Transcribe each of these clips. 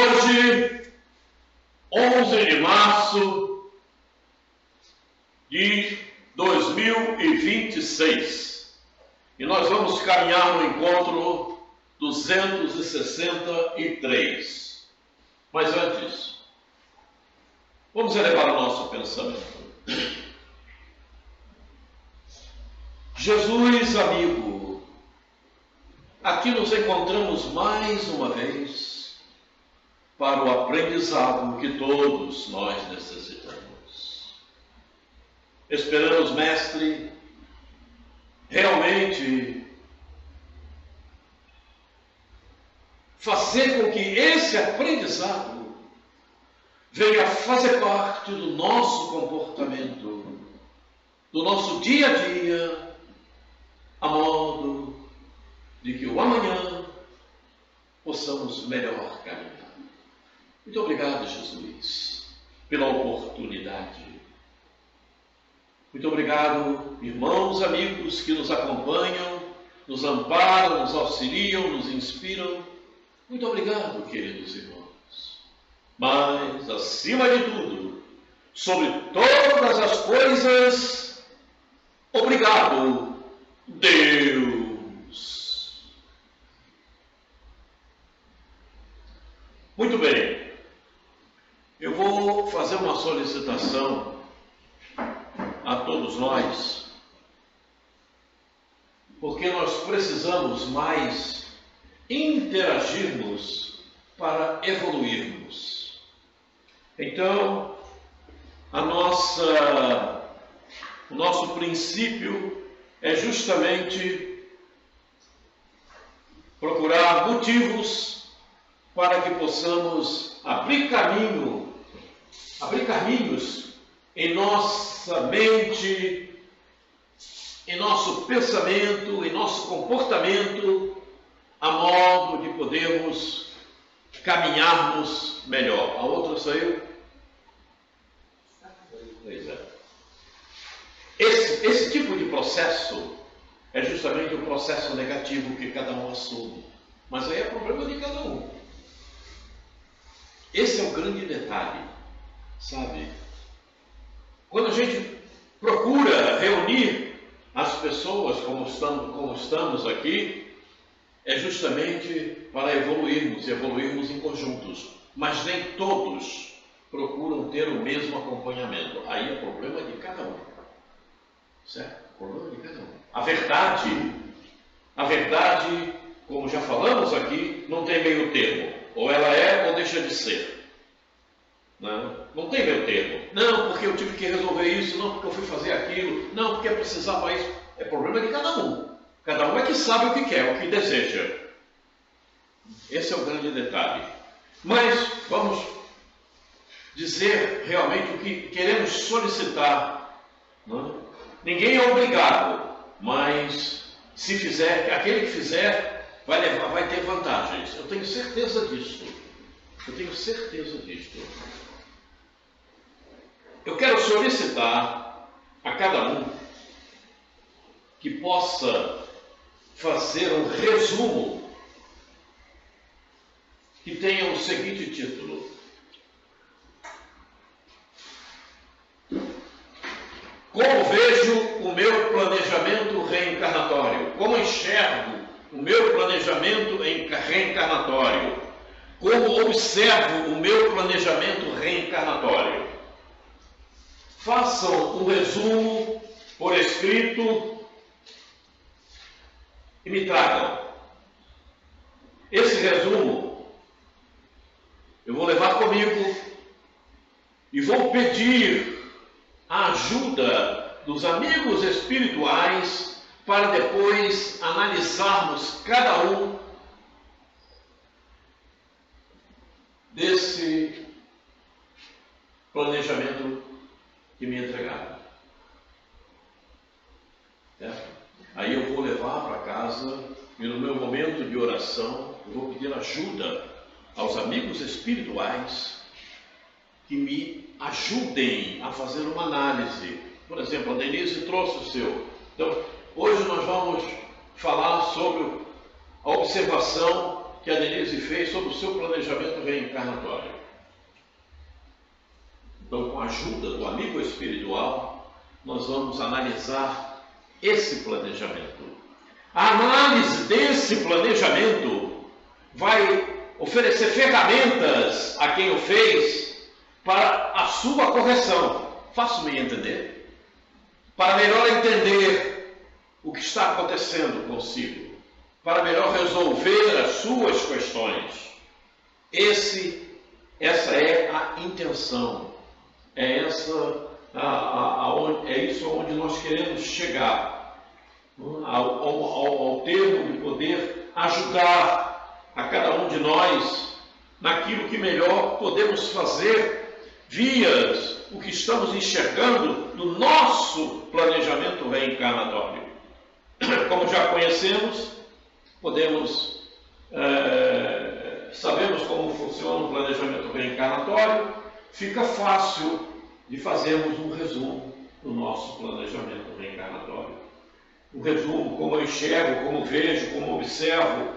hoje, 11 de março de 2026, e nós vamos caminhar no encontro 263. Mas antes, vamos elevar o nosso pensamento. Jesus, amigo, aqui nos encontramos mais uma vez para o aprendizado que todos nós necessitamos. Esperamos, Mestre, realmente fazer com que esse aprendizado venha fazer parte do nosso comportamento, do nosso dia a dia, a modo de que o amanhã possamos melhor caminhar. Muito obrigado, Jesus, pela oportunidade. Muito obrigado, irmãos, amigos que nos acompanham, nos amparam, nos auxiliam, nos inspiram. Muito obrigado, queridos irmãos. Mas, acima de tudo, sobre todas as coisas, obrigado, Deus. Muito bem, eu vou fazer uma solicitação a todos nós, porque nós precisamos mais interagirmos para evoluirmos. Então, o nosso princípio é justamente procurar motivos para que possamos abrir caminhos em nossa mente, em nosso pensamento, em nosso comportamento, a modo de podermos caminharmos melhor. A outra saiu? Pois é. Esse tipo de processo é justamente o processo negativo que cada um assume. Mas aí é problema de cada um. Esse é o grande detalhe, sabe? Quando a gente procura reunir as pessoas como estamos aqui, é justamente para evoluirmos em conjuntos. Mas nem todos procuram ter o mesmo acompanhamento. Aí é problema de cada um. Certo? Problema de cada um. A verdade, como já falamos aqui, não tem meio termo. Ou ela é ou deixa de ser. Não tem meio termo. Não, porque eu tive que resolver isso. Não, porque eu fui fazer aquilo. Não, porque eu precisava isso. É problema de cada um. Cada um é que sabe o que quer, o que deseja. Esse é o grande detalhe. Mas vamos dizer realmente o que queremos solicitar. Ninguém é obrigado, mas se fizer, aquele que fizer vai ter vantagens. Eu tenho certeza disso. Eu quero solicitar a cada um que possa fazer um resumo que tenha o seguinte título: Como vejo o meu planejamento reencarnatório? Como enxergo o meu planejamento reencarnatório? Como observo o meu planejamento reencarnatório? Façam um resumo por escrito e me tragam. Esse resumo eu vou levar comigo e vou pedir a ajuda dos amigos espirituais para depois analisarmos cada um desse planejamento que me entregaram. Aí eu vou levar para casa e no meu momento de oração eu vou pedir ajuda aos amigos espirituais que me ajudem a fazer uma análise. Por exemplo, a Denise trouxe o seu. Então, hoje nós vamos falar sobre a observação que a Denise fez sobre o seu planejamento reencarnatório. Então, com a ajuda do amigo espiritual, nós vamos analisar esse planejamento. A análise desse planejamento vai oferecer ferramentas a quem o fez para a sua correção. Faço-me entender? Para melhor entender o que está acontecendo consigo, para melhor resolver as suas questões. Essa é a intenção, é isso onde nós queremos chegar, ao termo de poder ajudar a cada um de nós naquilo que melhor podemos fazer via o que estamos enxergando do nosso planejamento reencarnatório. Como já conhecemos, sabemos como funciona o planejamento reencarnatório, fica fácil de fazermos um resumo do nosso planejamento reencarnatório. Um resumo, como eu enxergo, como vejo, como observo.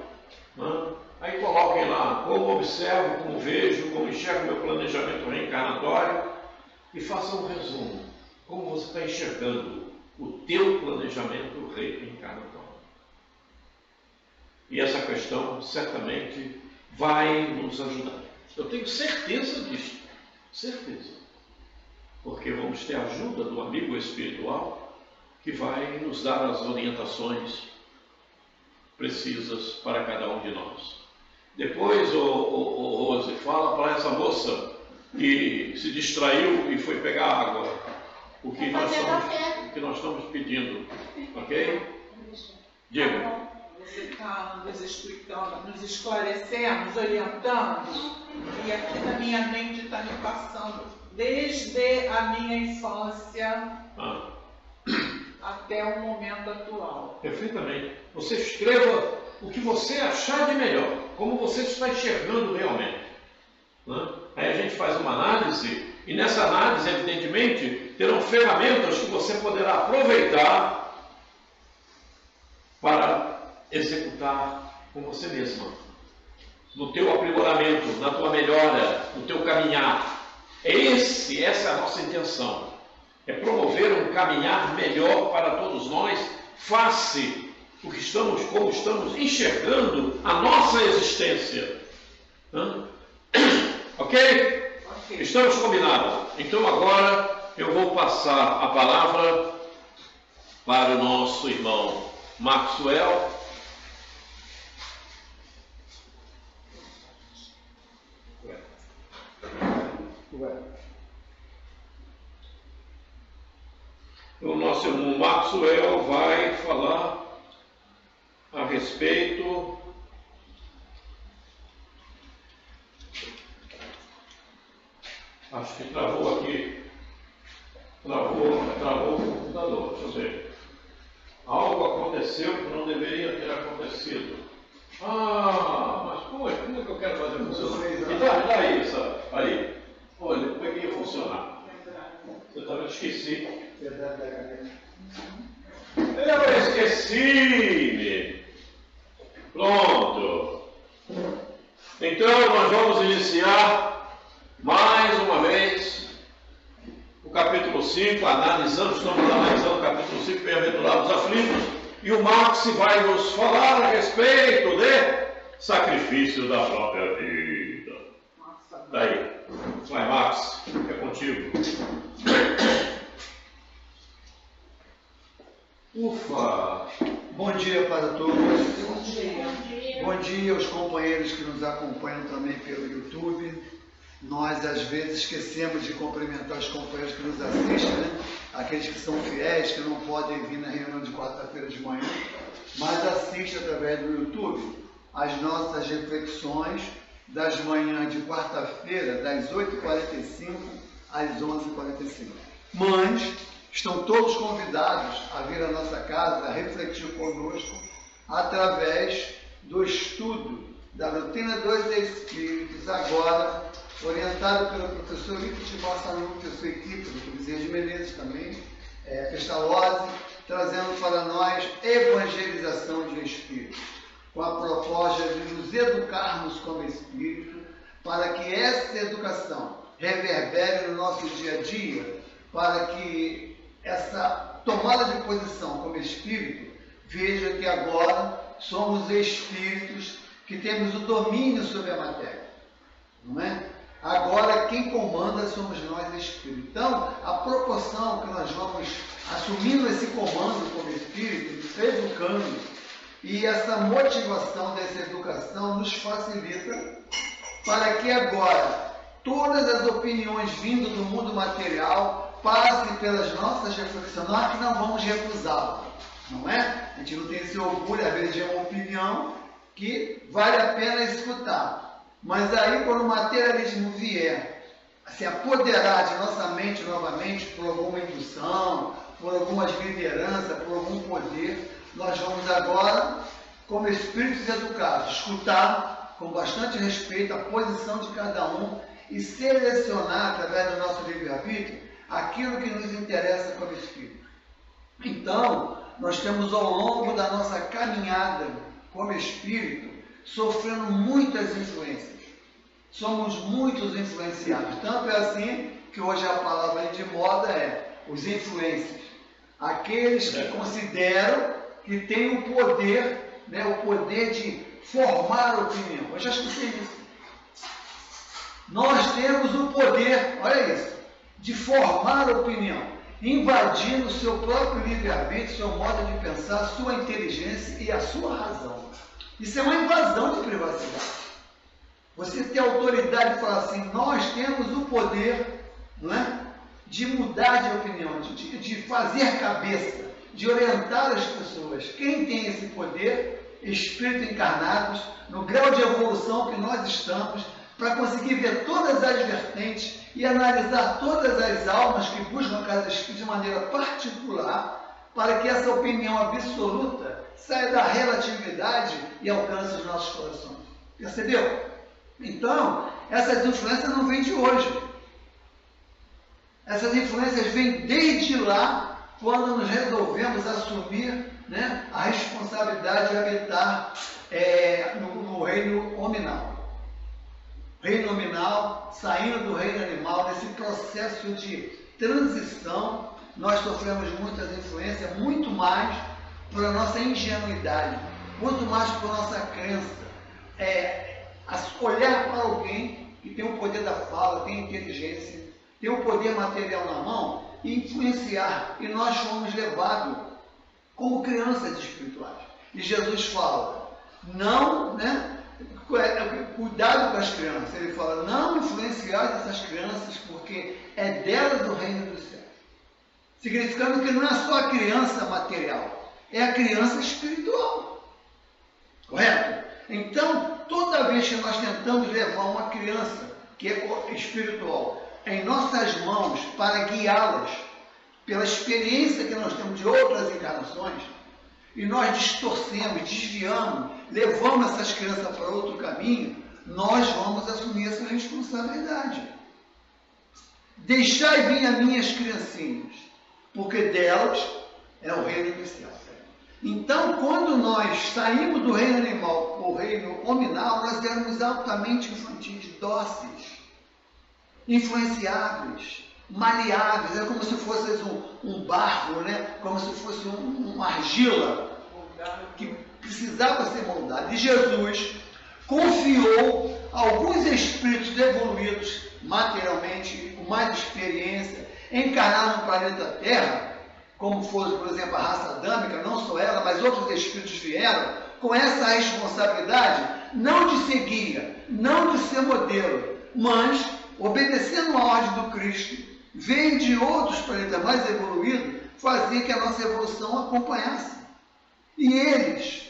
Né? Aí coloquem lá, como observo, como vejo, como enxergo meu planejamento reencarnatório, e façam um resumo, como você está enxergando o teu planejamento reencarnatório. E essa questão certamente vai nos ajudar. Eu tenho certeza disso, certeza. Porque vamos ter a ajuda do amigo espiritual que vai nos dar as orientações precisas para cada um de nós. Depois, o Rose, fala para essa moça que se distraiu e foi pegar água, o que nós estamos pedindo, ok? Diga. Você está nos explicando, nos esclarecendo, nos orientando, e aqui na minha mente está me passando, desde a minha infância até o momento atual. Perfeitamente. Você escreva o que você achar de melhor, como você está enxergando realmente. Né? Aí a gente faz uma análise, e nessa análise, evidentemente, terão ferramentas que você poderá aproveitar para executar com você mesma, no teu aprimoramento, na tua melhora, no teu caminhar. Essa é a nossa intenção, é promover um caminhar melhor para todos nós, face o que como estamos enxergando a nossa existência. Ok? Estamos combinados. Então agora eu vou passar a palavra para o nosso irmão Maxwell. O nosso irmão Maxwell vai falar a respeito acho que travou aqui, travou o computador, deixa eu ver. Algo aconteceu que não deveria ter acontecido. Mas como é que eu quero fazer funcionar? E dá aí, ali. Olha, como é que ia funcionar? Eu também esqueci. Eu esqueci! Pronto. Então, nós vamos iniciar mais uma vez o capítulo 5, estamos analisando o capítulo 5, Bem-aventurados aflitos, e o Max vai nos falar a respeito de sacrifício da própria vida. Daí, vai Max, é contigo. Ufa! Bom dia para todos. Bom dia. Bom dia aos companheiros que nos acompanham também pelo YouTube. Nós, às vezes, esquecemos de cumprimentar os companheiros que nos assistem, né? Aqueles que são fiéis, que não podem vir na reunião de quarta-feira de manhã, mas assistem através do YouTube as nossas reflexões das manhãs de quarta-feira, das 8h45 às 11h45. Mas estão todos convidados a vir à nossa casa, a refletir conosco, através do estudo da doutrina dos Espíritos, agora orientado pelo professor Victor de Bassanuto e sua equipe, do Bezerra de Menezes também, Pestalozzi, trazendo para nós evangelização de espíritos. com a proposta de nos educarmos como espírito, para que essa educação reverbere no nosso dia a dia, para que essa tomada de posição como espírito veja que agora somos espíritos que temos o domínio sobre a matéria, não é? Agora quem comanda somos nós espíritos. Então, a proporção que nós vamos assumindo esse comando como espírito, educando, e essa motivação dessa educação nos facilita para que agora todas as opiniões vindo do mundo material passem pelas nossas reflexões. Nós que não vamos recusá-las, não é? A gente não tem esse orgulho, às vezes, de uma opinião que vale a pena escutar. Mas aí, quando o materialismo vier a se apoderar de nossa mente novamente por alguma indução, por algumas lideranças, por algum poder, nós vamos agora, como espíritos educados, escutar com bastante respeito a posição de cada um e selecionar, através do nosso livre-arbítrio, aquilo que nos interessa como espírito. Então, nós temos ao longo da nossa caminhada como espírito, sofrendo muitas influências. Somos muitos influenciados. Tanto é assim que hoje a palavra de moda é os influencers. Aqueles que consideram que têm o poder, né, o poder de formar opinião. Eu já escutei isso. Nós temos o poder, olha isso, de formar opinião, invadindo o seu próprio livre-arbítrio, seu modo de pensar, sua inteligência e a sua razão. Isso é uma invasão de privacidade. Você tem autoridade de falar assim, nós temos o poder, não é, de mudar de opinião, de fazer cabeça, de orientar as pessoas. Quem tem esse poder? Espíritos encarnados, no grau de evolução que nós estamos, para conseguir ver todas as vertentes e analisar todas as almas que buscam a casa espírita de maneira particular, para que essa opinião absoluta saia da relatividade e alcance os nossos corações. Percebeu? Então, essas influências não vêm de hoje. Essas influências vêm desde lá, quando nos resolvemos assumir, né, a responsabilidade de habitar no reino hominal. Reino nominal, saindo do reino animal, nesse processo de transição, nós sofremos muitas influências, muito mais por a nossa ingenuidade, muito mais por nossa crença. Olhar para alguém que tem o poder da fala, tem inteligência, tem o poder material na mão e influenciar. E nós fomos levados como crianças espirituais. E Jesus fala, não, né? Cuidado com as crianças. Ele fala, não influenciar essas crianças, porque é delas o reino dos céus. Significando que não é só a criança material, é a criança espiritual. Correto? Então, toda vez que nós tentamos levar uma criança que é espiritual em nossas mãos para guiá-las pela experiência que nós temos de outras encarnações, e nós distorcemos, desviamos, levamos essas crianças para outro caminho, nós vamos assumir essa responsabilidade. Deixai vir as minhas criancinhas, porque delas é o reino dos céus. Então, quando nós saímos do reino animal para o reino hominal, nós éramos altamente infantis, dóceis, influenciáveis, maleáveis. É como se fosse um barro, né? Como se fosse uma argila que precisava ser moldada. E Jesus confiou a alguns espíritos evoluídos materialmente, com mais experiência, encarnar no planeta Terra, como fosse, por exemplo, a raça adâmica, não só ela, mas outros espíritos vieram, com essa responsabilidade, não de ser guia, não de ser modelo, mas, obedecendo a ordem do Cristo, veio de outros planetas mais evoluídos, fazer que a nossa evolução acompanhasse. E eles,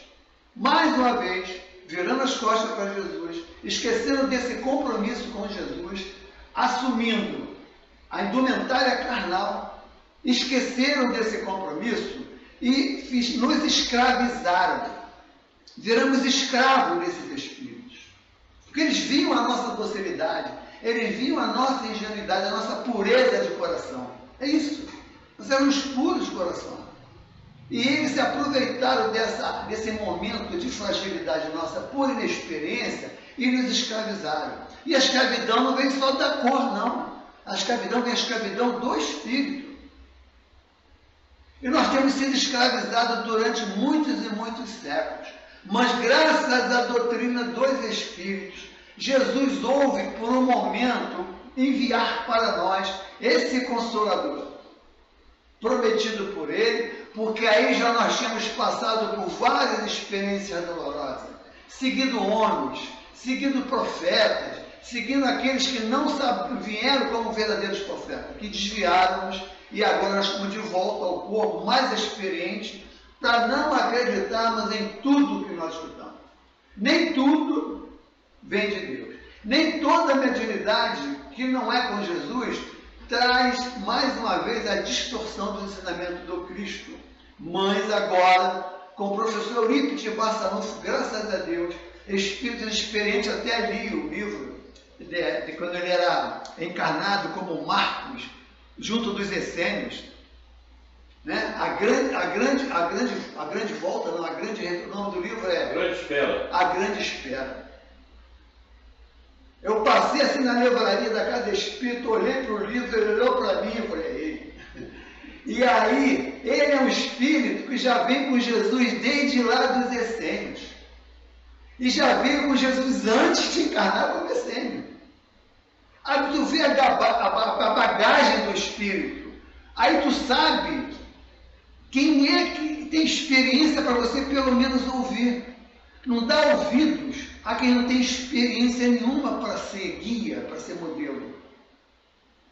mais uma vez, virando as costas para Jesus, esquecendo desse compromisso com Jesus, assumindo a indumentária carnal, esqueceram desse compromisso e nos escravizaram. Viramos escravos desses espíritos. Porque eles viam a nossa docilidade, eles viam a nossa ingenuidade, a nossa pureza de coração. É isso. Nós éramos puros de coração. E eles se aproveitaram desse momento de fragilidade nossa por inexperiência e nos escravizaram. E a escravidão não vem só da cor, não. A escravidão vem a escravidão do espírito. E nós temos sido escravizados durante muitos e muitos séculos. Mas graças à doutrina dos espíritos, Jesus houve por um momento enviar para nós esse Consolador, prometido por Ele, porque aí já nós tínhamos passado por várias experiências dolorosas, seguindo homens, seguindo profetas, seguindo aqueles que não vieram como verdadeiros profetas, que desviaram-nos, e agora nós estamos de volta ao corpo mais experiente, para não acreditarmos em tudo que nós escutamos. Nem tudo vem de Deus. Nem toda mediunidade que não é com Jesus traz, mais uma vez, a distorção do ensinamento do Cristo. Mas agora, com o professor Eurípides Barçanufo, graças a Deus, espírito experiente, até li o livro, de quando ele era encarnado como Marcos, junto dos essênios, né? A grande volta, não, o nome do livro é A Grande Espera. A Grande Espera. Eu passei assim na livraria da Casa Espírita, olhei para o livro, ele olhou para mim e falei, ei. E aí, ele é um espírito que já vem com Jesus desde lá dos essênios. E já veio com Jesus antes de encarnar como essênio. Aí tu vê a bagagem do espírito. Aí tu sabe quem é que tem experiência para você pelo menos ouvir. Não dá ouvidos a quem não tem experiência nenhuma para ser guia, para ser modelo.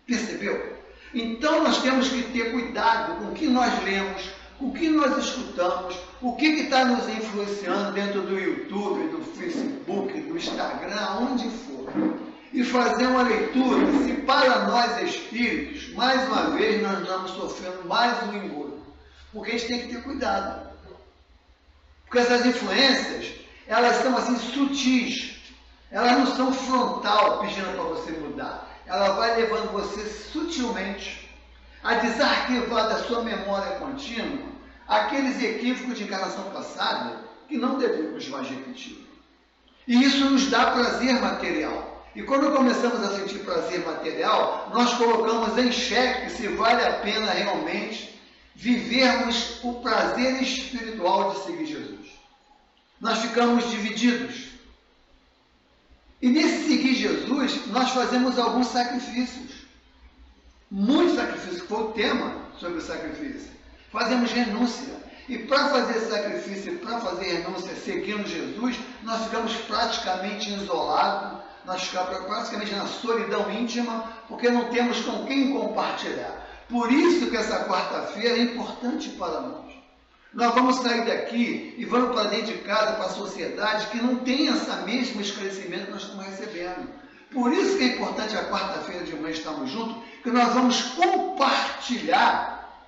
Percebeu? Então nós temos que ter cuidado com o que nós lemos, com o que nós escutamos, o que está nos influenciando dentro do YouTube, do Facebook, do Instagram, onde for. E fazer uma leitura, se para nós espíritos, mais uma vez nós estamos sofrendo mais um engodo. Porque a gente tem que ter cuidado. Porque essas influências, elas são assim sutis. Elas não são frontal pedindo para você mudar. Ela vai levando você sutilmente a desarquivar da sua memória contínua aqueles equívocos de encarnação passada que não devemos mais repetir. E isso nos dá prazer material. E quando começamos a sentir prazer material, nós colocamos em xeque se vale a pena realmente vivermos o prazer espiritual de seguir Jesus. Nós ficamos divididos. E nesse seguir Jesus, nós fazemos alguns sacrifícios. Muitos sacrifícios, que foi o tema sobre o sacrifício. Fazemos renúncia. E para fazer sacrifício e para fazer renúncia seguindo Jesus, nós ficamos praticamente isolados, nós ficamos praticamente na solidão íntima, porque não temos com quem compartilhar. Por isso que essa quarta-feira é importante para nós. Nós vamos sair daqui e vamos para dentro de casa, para a sociedade, que não tem esse mesmo esclarecimento que nós estamos recebendo. Por isso que é importante a quarta-feira de manhã estarmos juntos, que nós vamos compartilhar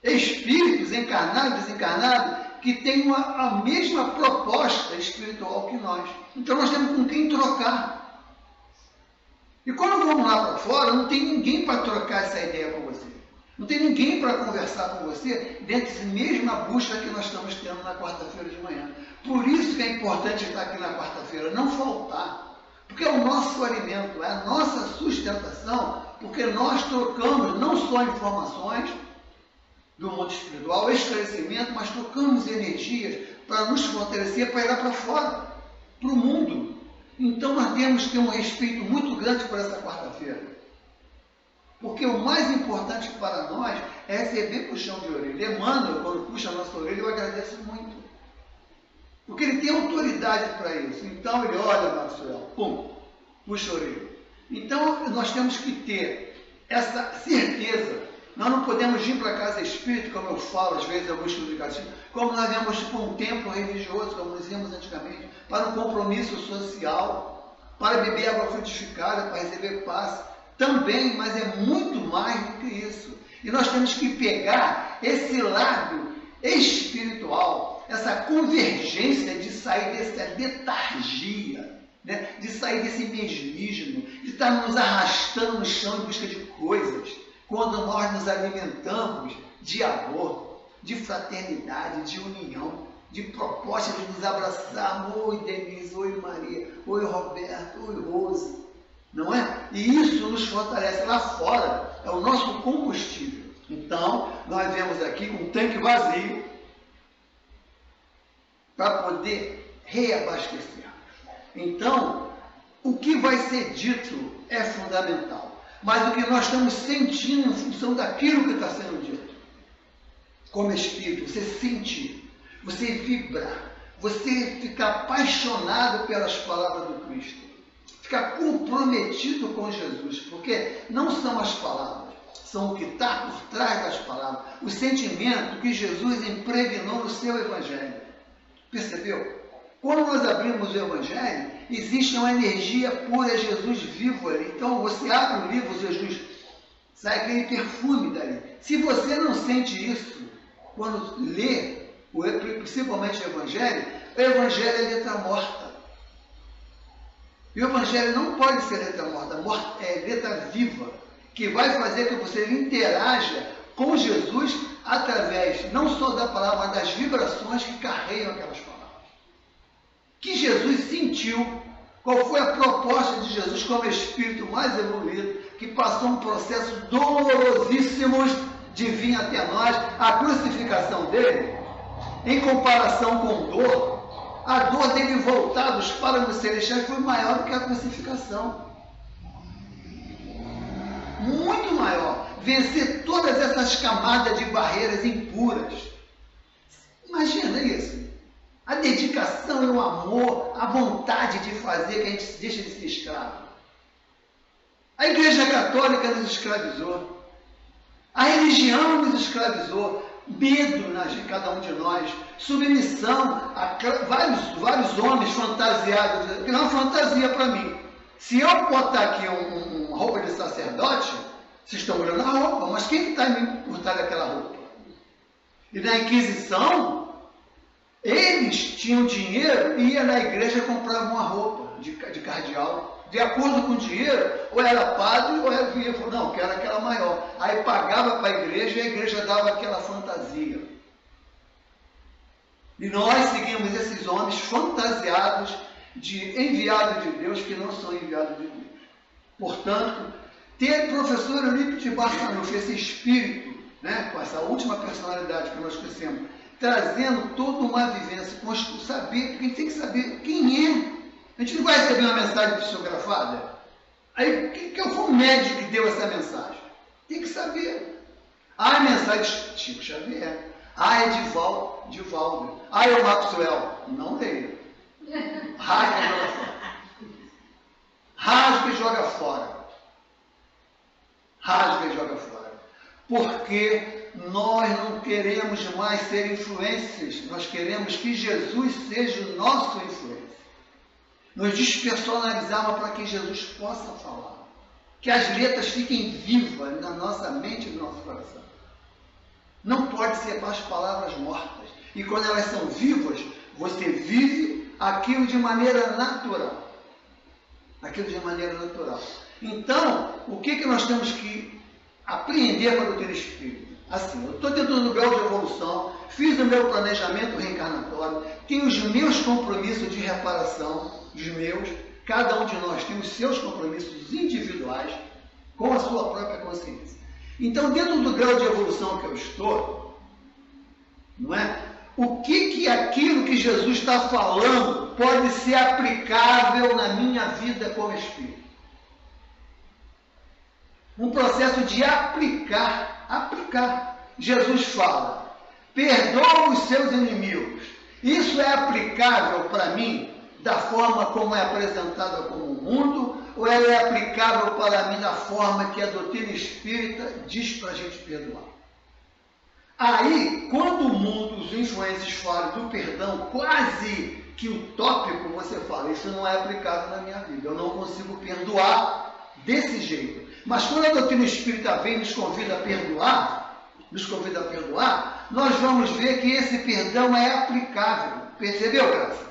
espíritos encarnados e desencarnados que têm a mesma proposta espiritual que nós. Então nós temos com quem trocar. E quando vamos lá para fora, não tem ninguém para trocar essa ideia com você. Não tem ninguém para conversar com você dentro dessa mesma busca que nós estamos tendo na quarta-feira de manhã. Por isso que é importante estar aqui na quarta-feira, não faltar. Porque é o nosso alimento, é a nossa sustentação, porque nós trocamos não só informações do mundo espiritual, esclarecimento, mas trocamos energias para nos fortalecer, para ir lá para fora, para o mundo. Então nós temos que ter um respeito muito grande por essa quarta-feira. Porque o mais importante para nós é receber puxão de orelha. Emmanuel, quando puxa a nossa orelha, eu agradeço muito. Porque ele tem autoridade para isso. Então ele olha, Maxwell, pum, puxa a orelha. Então nós temos que ter essa certeza. Nós não podemos vir para a casa espírita, como eu falo às vezes em alguns comunicativos, como nós viemos para um templo religioso, como nós íamos antigamente, para um compromisso social, para beber água frutificada, para receber paz. Também, mas é muito mais do que isso. E nós temos que pegar esse lado espiritual, essa convergência de sair dessa letargia, né? De sair desse mesmismo, de estar nos arrastando no chão em busca de coisas, quando nós nos alimentamos de amor, de fraternidade, de união, de proposta de nos abraçar. Oi, Denise, oi, Maria, oi, Roberto, oi, Rose. Não é? E isso nos fortalece. Lá fora é o nosso combustível. Então, nós viemos aqui com um tanque vazio para poder reabastecer. Então, o que vai ser dito é fundamental. Mas o que nós estamos sentindo em função daquilo que está sendo dito. Como espírito, você sentir, você vibrar, você ficar apaixonado pelas palavras do Cristo. Ficar comprometido com Jesus. Porque não são as palavras, são o que está por trás das palavras. O sentimento que Jesus impregnou no seu Evangelho. Percebeu? Quando nós abrimos o Evangelho, existe uma energia pura, Jesus vivo ali. Então, você abre o livro, Jesus, sai aquele perfume dali. Se você não sente isso, quando lê, principalmente o Evangelho é letra morta. E o Evangelho não pode ser letra morta, é letra viva, que vai fazer que você interaja com Jesus através não só da palavra, mas das vibrações que carregam aquelas palavras. Que Jesus sentiu, qual foi a proposta de Jesus como espírito mais evoluído, que passou um processo dolorosíssimo de vir até nós. A crucificação dele, em comparação com dor, a dor dele voltar dos páramos celestiais foi maior do que a crucificação. Muito maior. Vencer todas essas camadas de barreiras impuras. Imagina isso. A dedicação e o amor, a vontade de fazer, que a gente deixa de ser escravo. A Igreja Católica nos escravizou. A religião nos escravizou. Medo de cada um de nós. Submissão a vários homens fantasiados. Que não é uma fantasia para mim. Se eu botar aqui uma roupa de sacerdote, vocês estão olhando a roupa, mas quem está por trás daquela roupa? E na Inquisição, eles tinham dinheiro e iam na igreja e compravam uma roupa de cardeal. De acordo com o dinheiro, ou era padre, ou era vinha, não, quero aquela maior. Aí pagava para a igreja e a igreja dava aquela fantasia. E nós seguimos esses homens fantasiados de enviados de Deus que não são enviados de Deus. Portanto, ter professor Eurípides de Barçanufo, esse espírito, né, com essa última personalidade que nós conhecemos, trazendo toda uma vivência, saber, porque a gente tem que saber quem é. A gente não vai receber uma mensagem psicografada. Aí, quem foi o médico que deu essa mensagem? Tem que saber. Ah, é mensagem de Chico Xavier. Ah, é Divaldo. Ah, é o Maxwell. Não leio. Rasga e joga fora. Rasga e joga fora. Rasga e joga fora. Porque nós não queremos mais ser influências. Nós queremos que Jesus seja o nosso influência. Nos despersonalizamos para que Jesus possa falar. Que as letras fiquem vivas na nossa mente e no nosso coração. Não pode ser as palavras mortas. E quando elas são vivas, você vive aquilo de maneira natural. Aquilo de maneira natural. Então, o que nós temos que apreender para o doutrina espírita? Assim, eu estou dentro do grau de evolução, fiz o meu planejamento reencarnatório, tenho os meus compromissos de reparação, os meus, cada um de nós tem os seus compromissos individuais com a sua própria consciência. Então, dentro do grau de evolução que eu estou, não é? O que aquilo que Jesus está falando pode ser aplicável na minha vida como espírito? Um processo de aplicar. Jesus fala, perdoa os seus inimigos. Isso é aplicável para mim da forma como é apresentada como o mundo, ou ela é aplicável para mim da forma que a doutrina espírita diz para a gente perdoar? Aí, quando o mundo, os influências falam do perdão, quase que utópico, você fala, isso não é aplicável na minha vida, eu não consigo perdoar desse jeito. Mas quando a doutrina espírita vem e nos convida a perdoar, nós vamos ver que esse perdão é aplicável. Percebeu, Graça?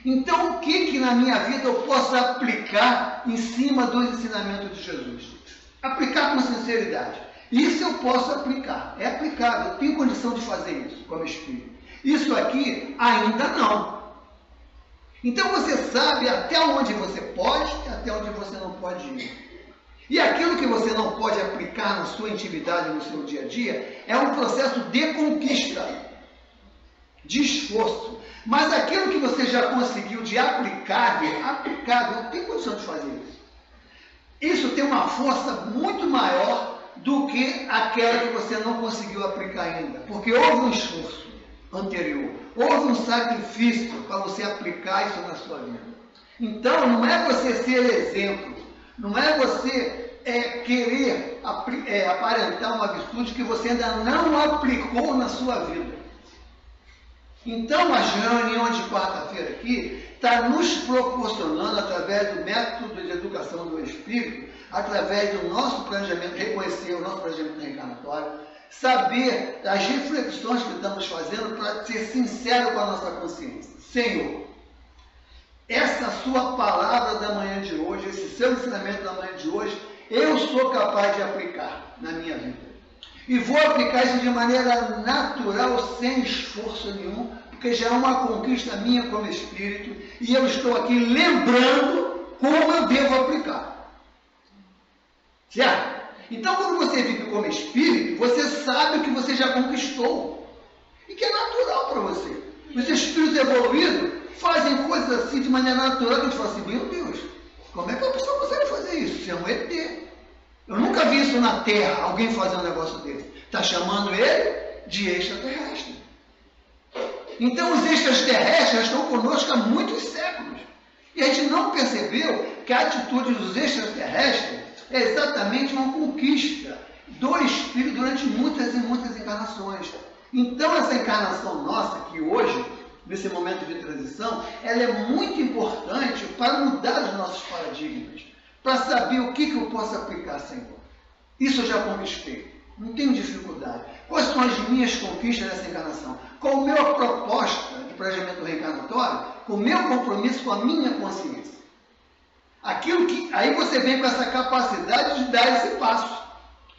Então, o que na minha vida eu posso aplicar em cima do ensinamento de Jesus? Aplicar com sinceridade. Isso eu posso aplicar, é aplicável, eu tenho condição de fazer isso como espírito. Isso aqui ainda não. Então você sabe até onde você pode e até onde você não pode ir. E aquilo que você não pode aplicar na sua intimidade, no seu dia a dia, é um processo de conquista, de esforço. Mas aquilo que você já conseguiu de aplicável, não tem condição de fazer isso. Isso tem uma força muito maior do que aquela que você não conseguiu aplicar ainda. Porque houve um esforço anterior, houve um sacrifício para você aplicar isso na sua vida. Então, não é você ser exemplo, não é você querer aparentar uma virtude que você ainda não aplicou na sua vida. Então, as reuniões de quarta-feira aqui está nos proporcionando, através do método de educação do espírito, através do nosso planejamento, reconhecer o nosso planejamento reencarnatório, saber as reflexões que estamos fazendo para ser sincero com a nossa consciência. Senhor, essa sua palavra da manhã de hoje, esse seu ensinamento da manhã de hoje, eu sou capaz de aplicar na minha vida. E vou aplicar isso de maneira natural, sem esforço nenhum, porque já é uma conquista minha como espírito, e eu estou aqui lembrando como eu devo aplicar. Certo? Então, quando você vive como espírito, você sabe o que você já conquistou, e que é natural para você. Os espíritos evoluídos fazem coisas assim de maneira natural, que a gente fala assim, meu Deus, como é que a pessoa consegue fazer isso? Isso é um ET. Eu nunca vi isso na Terra, alguém fazer um negócio desse. Está chamando ele de extraterrestre. Então os extraterrestres estão conosco há muitos séculos. E a gente não percebeu que a atitude dos extraterrestres é exatamente uma conquista do espírito durante muitas e muitas encarnações. Então essa encarnação nossa, que hoje, nesse momento de transição, ela é muito importante para mudar os nossos paradigmas, para saber o que eu posso aplicar, Senhor. Isso eu já conquistei, não tenho dificuldade. Quais são as minhas conquistas nessa encarnação? Qual a minha proposta de planejamento reencarnatório? Com o meu compromisso com a minha consciência. Aquilo que, aí você vem com essa capacidade de dar esse passo.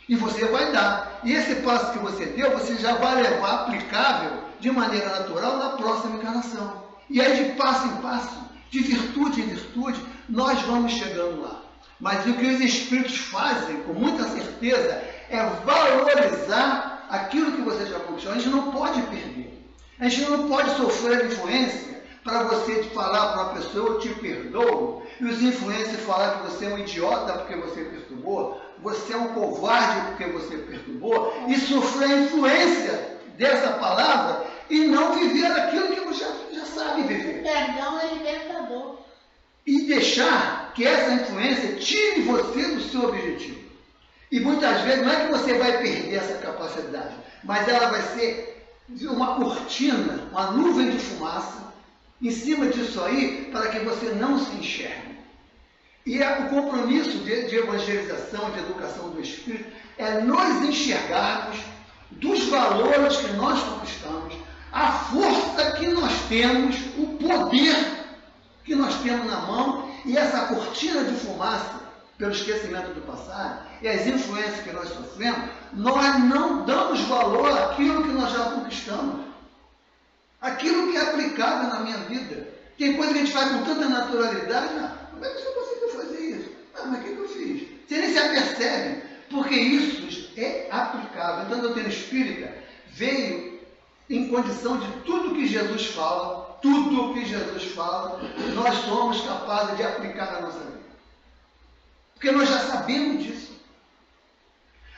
E você vai dar. E esse passo que você deu, você já vai levar aplicável de maneira natural na próxima encarnação. E aí, de passo em passo, de virtude em virtude, nós vamos chegando lá. Mas o que os espíritos fazem, com muita certeza, é valorizar aquilo que você já conquistou. A gente não pode perder. A gente não pode sofrer a influência para você falar para uma pessoa, eu te perdoo, e os influencers falar que você é um idiota porque você perturbou, você é um covarde porque você perturbou, e sofrer a influência dessa palavra e não viver aquilo que você já sabe viver. O perdão é libertador. E deixar que essa influência tire você do seu objetivo. E muitas vezes não é que você vai perder essa capacidade, mas ela vai ser uma cortina, uma nuvem de fumaça em cima disso aí, para que você não se enxergue. E o compromisso de evangelização, de educação do espírito, é nos enxergarmos dos valores que nós conquistamos, a força que nós temos, o poder que nós temos na mão, e essa cortina de fumaça pelo esquecimento do passado e as influências que nós sofremos, nós não damos valor àquilo que nós já conquistamos, aquilo que é aplicável na minha vida. Tem coisa que a gente faz com tanta naturalidade, como é que você conseguiu fazer isso? Mas o que eu fiz? Você nem se apercebe, porque isso é aplicável. Então, o doutrina espírita veio em condição de tudo que Jesus fala, nós somos capazes de aplicar na nossa vida. Porque nós já sabemos disso.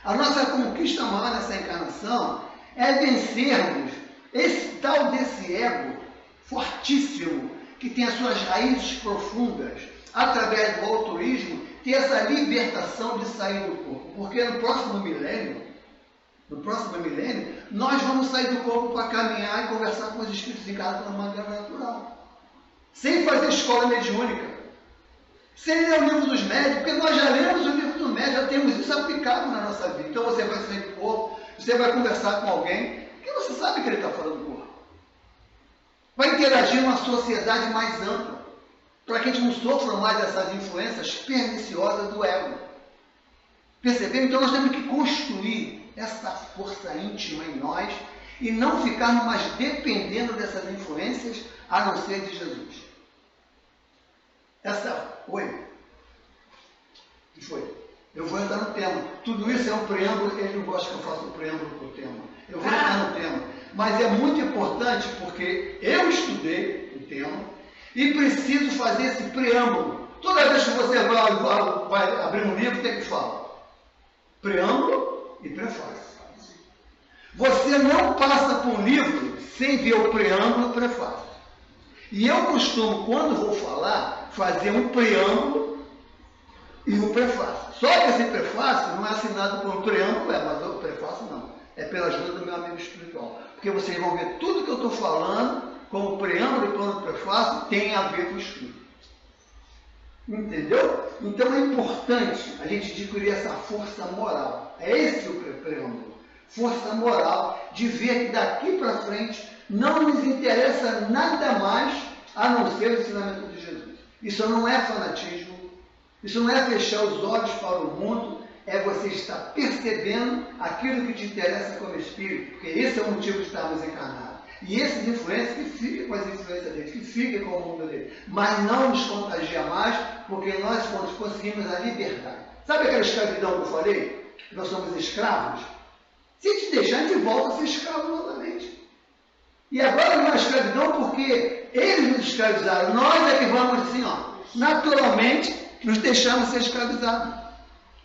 A nossa conquista maior nessa encarnação é vencermos esse tal desse ego fortíssimo, que tem as suas raízes profundas, através do altruísmo, ter essa libertação de sair do corpo. Porque no próximo milênio, nós vamos sair do corpo para caminhar e conversar com os espíritos encarnados de uma maneira natural. Sem fazer escola mediúnica. Sem ler o livro dos médios, porque nós já lemos o livro dos médios, já temos isso aplicado na nossa vida. Então você vai sair do corpo, você vai conversar com alguém, que você sabe que ele está fora do corpo. Vai interagir numa sociedade mais ampla, para que a gente não sofra mais essas influências perniciosas do ego. Percebeu? Então nós temos que construir essa força íntima em nós e não ficarmos mais dependendo dessas influências a não ser de Jesus. Oi? O que foi? Eu vou entrar no tema. Tudo isso é um preâmbulo, ele não gosta que eu faça o preâmbulo para o tema. Eu vou entrar no tema. Mas é muito importante porque eu estudei o tema e preciso fazer esse preâmbulo. Toda vez que você vai abrir um livro, o que é que fala? Preâmbulo e prefácio. Você não passa por um livro sem ver o preâmbulo e o prefácio. E eu costumo, quando vou falar, fazer um preâmbulo e um prefácio. Só que esse prefácio não é assinado por um preâmbulo, mas o prefácio não. É pela ajuda do meu amigo espiritual. Porque vocês vão ver tudo que eu estou falando, como preâmbulo e como prefácio, tem a ver com o estudo. Entendeu? Então é importante a gente adquirir essa força moral. É esse o preâmbulo. Força moral de ver que daqui para frente não nos interessa nada mais a não ser o ensinamento de Jesus. Isso não é fanatismo, isso não é fechar os olhos para o mundo, é você estar percebendo aquilo que te interessa como espírito, porque esse é o motivo de estarmos encarnados. E esses influências, que fiquem com as influências deles, que fiquem com o mundo deles, mas não nos contagia mais, porque nós conseguimos a liberdade. Sabe aquela escravidão que eu falei? Que nós somos escravos? Se te deixar, a gente volta a ser escravo novamente. E agora não é escravidão porque eles nos escravizaram. Nós é que vamos assim, naturalmente, nos deixamos ser escravizados.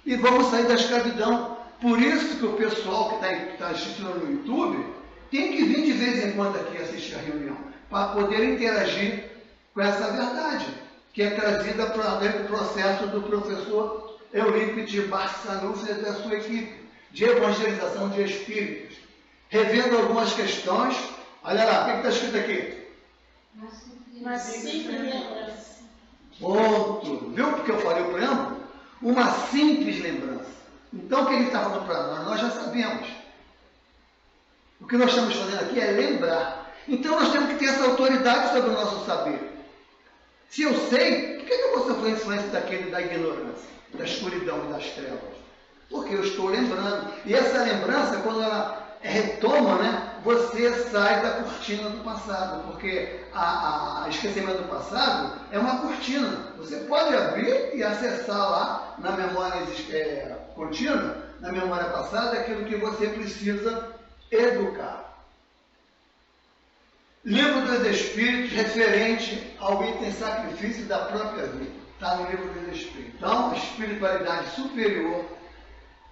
E vamos sair da escravidão. Por isso que o pessoal que está assistindo no YouTube tem que vir de vez em quando aqui assistir a reunião, para poder interagir com essa verdade, que é trazida para dentro do processo do professor Eurípides Barçanufo e da sua equipe, de evangelização de espíritos. Revendo algumas questões, olha lá, o que está escrito aqui? Uma simples lembrança. Ponto. Viu porque eu falei o preâmbulo? Uma simples lembrança. Então o que ele está falando para nós? Nós já sabemos. O que nós estamos fazendo aqui é lembrar. Então nós temos que ter essa autoridade sobre o nosso saber. Se eu sei, por que eu vou sofrer influência da ignorância, da escuridão e das trevas? Porque eu estou lembrando. E essa lembrança, quando ela retoma, você sai da cortina do passado. Porque a esquecimento do passado é uma cortina. Você pode abrir e acessar lá na memória contínua, na memória passada, aquilo que você precisa educar. Livro dos Espíritos, referente ao item sacrifício da própria vida. Está no Livro dos Espíritos. Então, espiritualidade superior,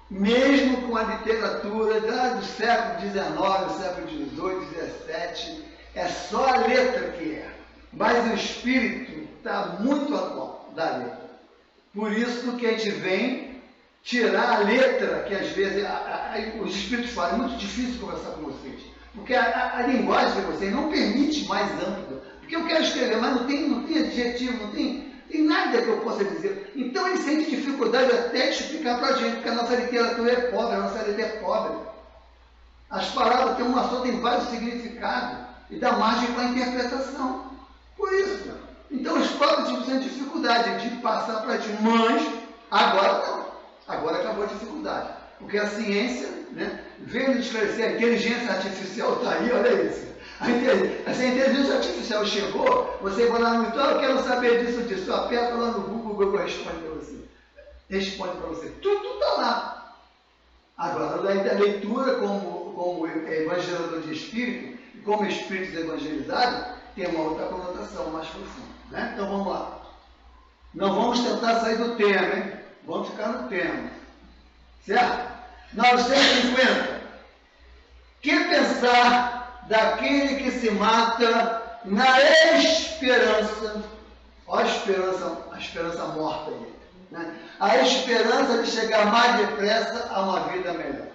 mesmo com a literatura do século XIX, século XVIII, XVII, é só a letra que é. Mas o espírito está muito atual da letra. Por isso que a gente vem tirar a letra, que às vezes os espíritos falam, é muito difícil conversar com vocês. Porque a linguagem de vocês não permite mais ampla. Porque eu quero escrever, mas não tem adjetivo, não tem nada que eu possa dizer. Então ele sente dificuldade até de explicar para a gente, porque a nossa literatura é pobre, a nossa letra é pobre. As palavras tem uma só, tem vários significados, e dá margem para a interpretação. Por isso. Então os próprios têm dificuldade de passar para ti, mas agora não. Agora acabou a dificuldade. Porque a ciência, veio esclarecer, a inteligência artificial está aí, olha isso. Se a inteligência artificial chegou, você vai lá no YouTube, eu quero saber disso, aperta lá no Google, o Google responde para você. Responde para você. Tudo está lá. Agora, a leitura como evangelizador de espírito, e como espíritos evangelizados, tem uma outra conotação mais profunda. Então vamos lá. Não vamos tentar sair do tema, hein? Vamos ficar no tema. Certo? 950. Que pensar daquele que se mata na esperança, olha a esperança morta aí, a esperança de chegar mais depressa a uma vida melhor.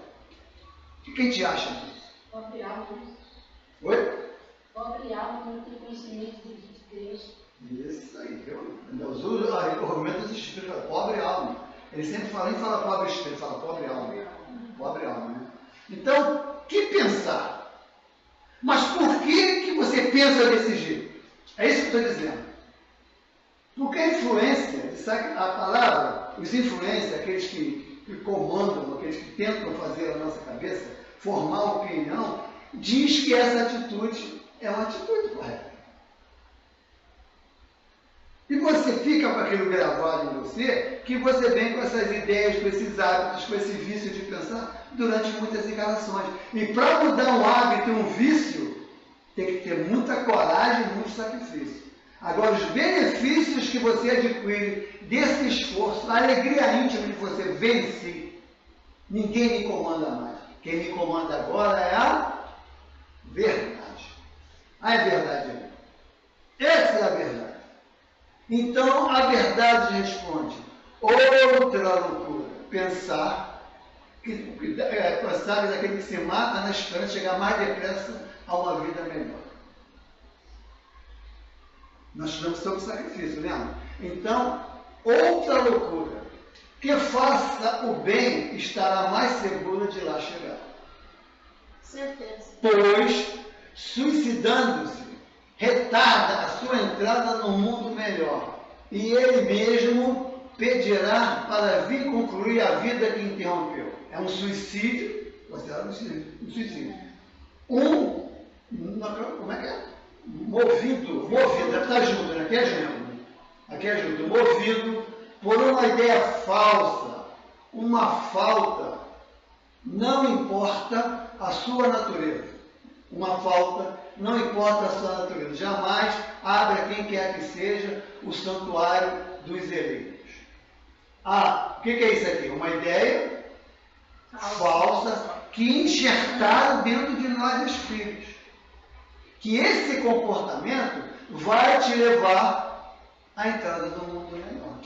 O que a gente acha disso? Pobre alma. Oi? Pobre alma não tem conhecimento de Deus. Isso aí, viu? O argumento dos espíritos é pobre alma. Ele sempre fala, nem fala pobre espírito, fala pobre alma. Pobre alma, Então, que pensar? Mas por que você pensa desse jeito? É isso que eu estou dizendo. Porque a influência, a palavra, os influências, aqueles que que comandam, aqueles que tentam fazer a nossa cabeça, formar opinião, diz que essa atitude é uma atitude correta. E você fica com aquilo gravado em você, que você vem com essas ideias, com esses hábitos, com esse vício de pensar durante muitas encarnações. E para mudar um hábito e um vício, tem que ter muita coragem e muito sacrifício. Agora, os benefícios que você adquire desse esforço, a alegria íntima de você vencer, ninguém me comanda mais. Quem me comanda agora é a verdade. Ah, é verdade. Essa é a verdade. Então, a verdade responde. Outra loucura. Pensar que daquele que se mata na esperança de chegar mais depressa a uma vida melhor. Nós estudamos sobre sacrifício, lembra? Então, outra loucura. Que faça o bem estará mais seguro de lá chegar. Certeza. Pois, suicidando-se, retarda a sua entrada no mundo melhor. E ele mesmo pedirá para vir concluir a vida que interrompeu. É um suicídio, considerado um suicídio. Como é que é? Movido, está junto, né? Aqui é junto, movido por uma ideia falsa, uma falta, não importa a sua natureza. Uma falta, não importa a sua natureza. Jamais abre a quem quer que seja o santuário dos eleitos. O que é isso aqui? Uma ideia falsa que enxertaram dentro de nós espíritos. Que esse comportamento vai te levar à entrada do mundo melhor.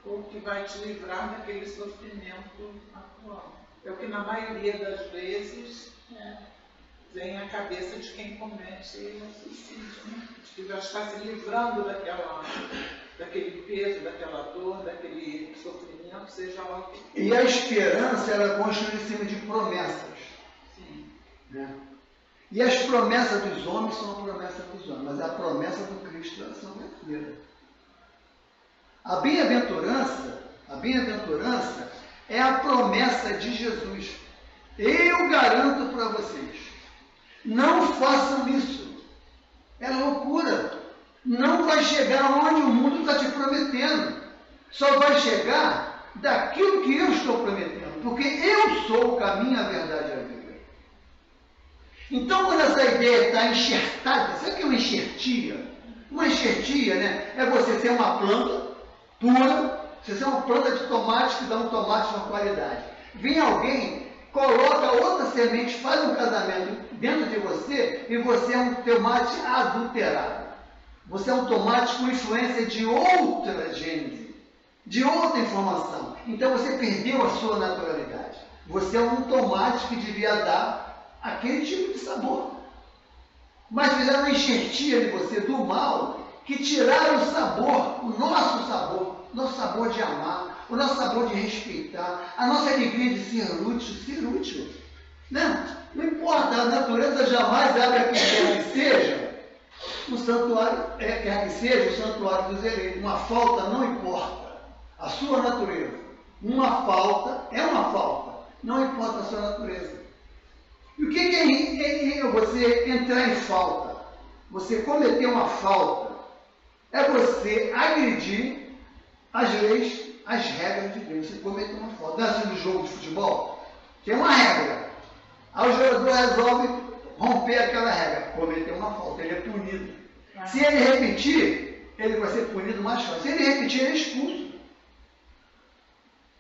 Ou que vai te livrar daquele sofrimento atual. É o que na maioria das vezes vem à cabeça de quem comete suicídio. Né? Que já está se livrando daquele peso, daquela dor, daquele sofrimento, seja lá o que. E a esperança, ela é construída em cima de promessas. Sim. Né? E as promessas dos homens são a promessa dos homens, mas a promessa do Cristo, elas são verdadeiras. A bem-aventurança é a promessa de Jesus. Eu garanto para vocês, não façam isso. É loucura. Não vai chegar onde o mundo está te prometendo. Só vai chegar daquilo que eu estou prometendo. Porque eu sou o caminho, a verdade e a vida. Então, quando essa ideia está enxertada, sabe o que é uma enxertia? Uma enxertia, né? É você ser uma planta pura, você ser uma planta de tomate que dá um tomate de uma qualidade. Vem alguém, coloca outra semente, faz um casamento dentro de você e você é um tomate adulterado. Você é um tomate com influência de outra gênese, de outra informação. Então você perdeu a sua naturalidade. Você é um tomate que devia dar aquele tipo de sabor. Mas fizeram uma enxertia de você do mal, que tiraram o sabor, o nosso sabor de amar, o nosso sabor de respeitar, a nossa alegria de ser útil. Não importa, a natureza jamais abre a quem quer que seja, o santuário, quer que seja o santuário dos eleitos. Uma falta não importa a sua natureza. Uma falta é uma falta, não importa a sua natureza. E o que é você entrar em falta? Você cometer uma falta é você agredir as leis, as regras de Deus. Você cometeu uma falta. Não é assim no jogo de futebol? Tem uma regra. Aí o jogador resolve romper aquela regra. Cometeu uma falta, ele é punido. Se ele repetir, ele vai ser punido mais fácil. Se ele repetir, ele é expulso.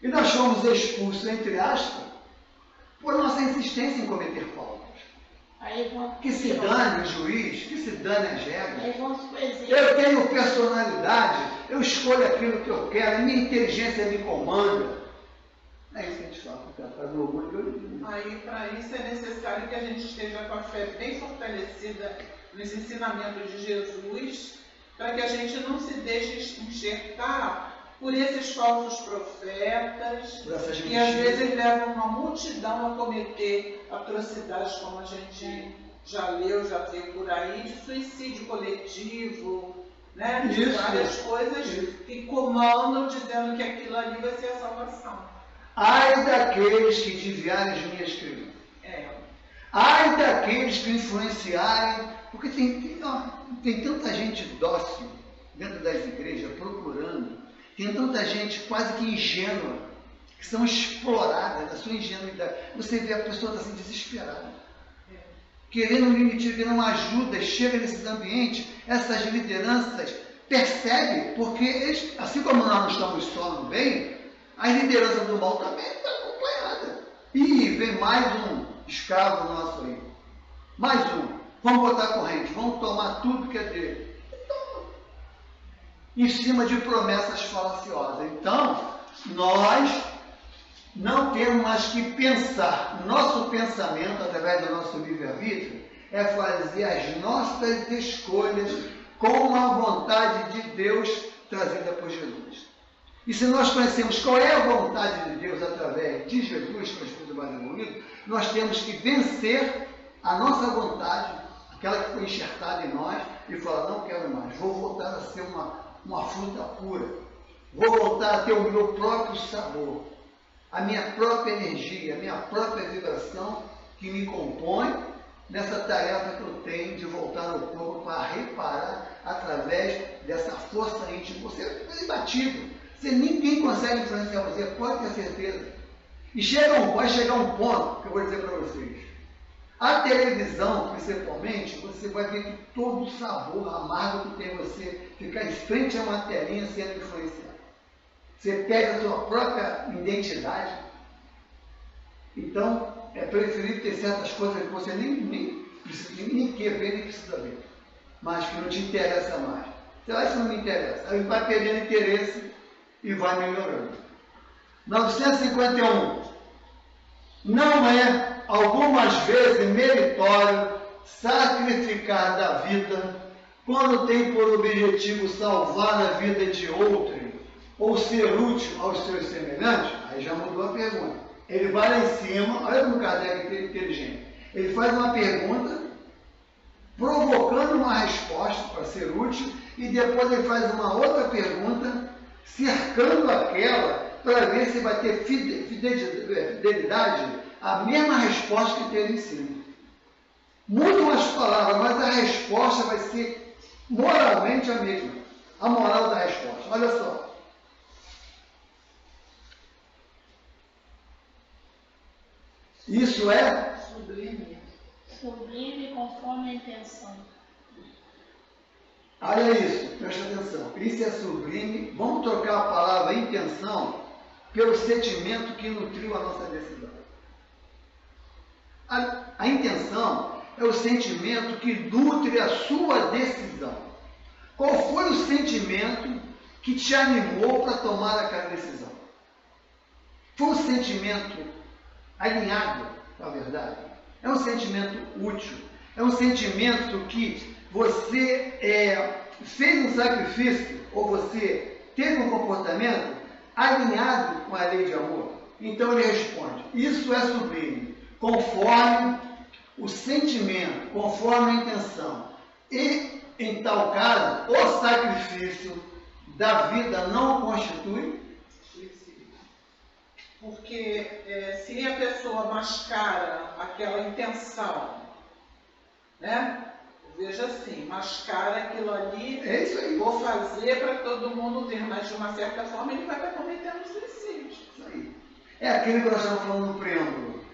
E nós fomos expulsos, entre aspas, por nossa insistência em cometer faltas. Que se dane o juiz, que se dane as regras. Eu tenho personalidade, eu escolho aquilo que eu quero, a minha inteligência me comanda. É isso que a gente fala, para do orgulho. Aí, para isso, é necessário que a gente esteja com a fé bem fortalecida nos ensinamentos de Jesus, para que a gente não se deixe enxertar por esses falsos profetas, que às vezes levam uma multidão a cometer atrocidades, como a gente já leu, já viu por aí, de suicídio coletivo, né? De várias coisas que comandam dizendo que aquilo ali vai ser a salvação. Ai daqueles que desviarem as minhas crianças. Ai daqueles que influenciarem, porque tem tanta gente dócil dentro das igrejas procurando, tem tanta gente quase que ingênua, que são exploradas da sua ingenuidade. Você vê a pessoa assim desesperada, querendo um limite, querendo uma ajuda, chega nesses ambientes, essas lideranças percebem, porque eles, assim como nós não estamos só no bem, a liderança do mal também está acompanhada. E vem mais um escravo nosso aí. Mais um. Vamos botar corrente, vamos tomar tudo que é dele. Então, em cima de promessas falaciosas. Então, nós não temos mais que pensar. Nosso pensamento, através do nosso livre-arbítrio, é fazer as nossas escolhas com a vontade de Deus trazida por Jesus. E se nós conhecemos qual é a vontade de Deus através de Jesus, que é o Espírito mais evoluído, nós temos que vencer a nossa vontade, aquela que foi enxertada em nós, e falar, não quero mais, vou voltar a ser uma fruta pura, vou voltar a ter o meu próprio sabor, a minha própria energia, a minha própria vibração, que me compõe nessa tarefa que eu tenho de voltar ao corpo para reparar através dessa força íntima. Você é imbatível. Ninguém consegue influenciar você, pode ter certeza. E vai chegar um ponto que eu vou dizer para vocês. A televisão, principalmente, você vai ver que todo o sabor amargo que tem você ficar em frente a uma telinha sendo influenciado. Você perde a sua própria identidade. Então, é preferível ter certas coisas que você nem quer ver, nem precisa ver, mas que não te interessa mais. Então, isso não me interessa. Aí vai perdendo interesse e vai melhorando. 951. Não é, algumas vezes, meritório sacrificar da vida quando tem por objetivo salvar a vida de outrem ou ser útil aos seus semelhantes? Aí já mudou a pergunta. Ele vai lá em cima, olha como o Kardec é inteligente. Ele faz uma pergunta, provocando uma resposta para ser útil, e depois ele faz uma outra pergunta, cercando aquela, para ver se vai ter fidelidade à mesma resposta que teve em cima. Mudam as palavras, mas a resposta vai ser moralmente a mesma. A moral da resposta. Olha só. Isso é sublime. Sublime conforme a intenção. Olha isso, presta atenção. Isso é sublime. Vamos trocar a palavra intenção pelo sentimento que nutriu a nossa decisão. A intenção é o sentimento que nutre a sua decisão. Qual foi o sentimento que te animou para tomar aquela decisão? Foi um sentimento alinhado com a verdade? É um sentimento útil? É um sentimento que você fez um sacrifício ou você teve um comportamento alinhado com a lei de amor? Então ele responde, isso é sublime, conforme o sentimento, conforme a intenção. E, em tal caso, o sacrifício da vida não constitui suicídio. Porque se a pessoa mascara aquela intenção, né? Veja assim, mascara aquilo ali, é isso aí. Vou fazer para todo mundo ver, mas de uma certa forma ele vai estar cometendo suicídio. Isso aí. É aquilo que nós estamos falando no preâmbulo.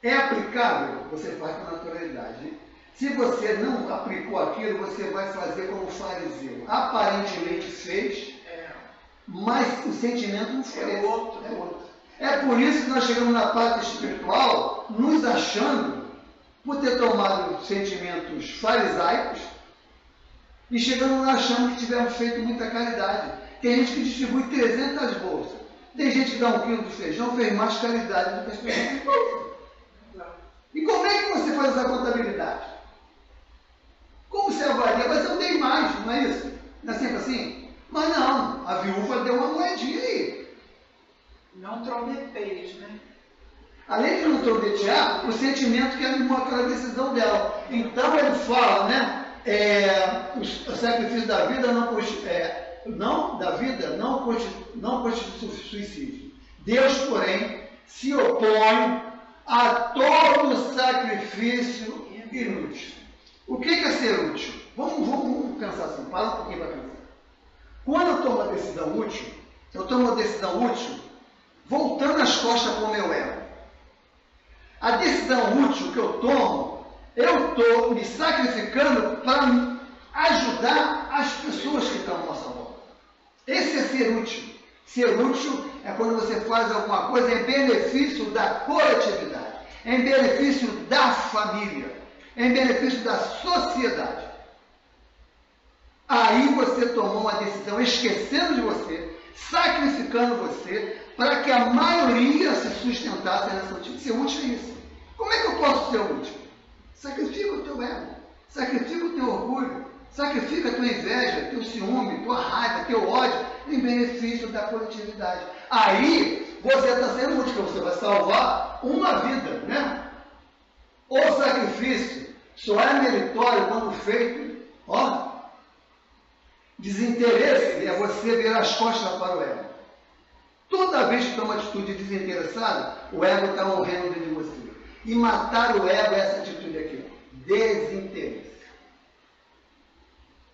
É aplicável, você faz com naturalidade. Né? Se você não aplicou aquilo, você vai fazer como o fariseu. Aparentemente fez, mas o sentimento não fez. É outro. É por isso que nós chegamos na parte espiritual, nos achando, por ter tomado sentimentos farisaicos, e chegamos lá achando que tivemos feito muita caridade. Tem gente que distribui 300 bolsas. Tem gente que dá 1 quilo de feijão, fez mais caridade do que as pessoas que compram. E como é que você faz essa contabilidade? Como você avalia? Mas eu dei mais, não é isso? Não é sempre assim? Mas não, a viúva deu uma moedinha aí. Não trombeteis, né? Além de não trombetear, o sentimento que animou aquela decisão dela. Então ele fala, né? O sacrifício da vida não constitui suicídio. Deus, porém, se opõe a todo sacrifício inútil. O que é ser útil? Vamos pensar assim, para um pouquinho para pensar. Quando eu tomo uma decisão útil, eu tomo uma decisão útil voltando as costas para o meu ego. A decisão útil que eu tomo, eu estou me sacrificando para ajudar as pessoas que estão à nossa volta. Esse é ser útil. Ser útil é quando você faz alguma coisa em benefício da coletividade, em benefício da família, em benefício da sociedade. Aí você tomou uma decisão esquecendo de você, sacrificando você, para que a maioria se sustentasse nessa utilidade. Ser útil é isso. Como é que eu posso ser útil? Sacrifica o teu ego, sacrifica o teu orgulho, sacrifica a tua inveja, teu ciúme, tua raiva, teu ódio, em benefício da coletividade. Aí você está sendo útil, porque você vai salvar uma vida, né? O sacrifício só é meritório quando feito, ó, desinteresse é você virar as costas para o ego. Toda vez que toma uma atitude desinteressada, o ego está morrendo dentro de você. E matar o ego é essa atitude aqui, desinteresse.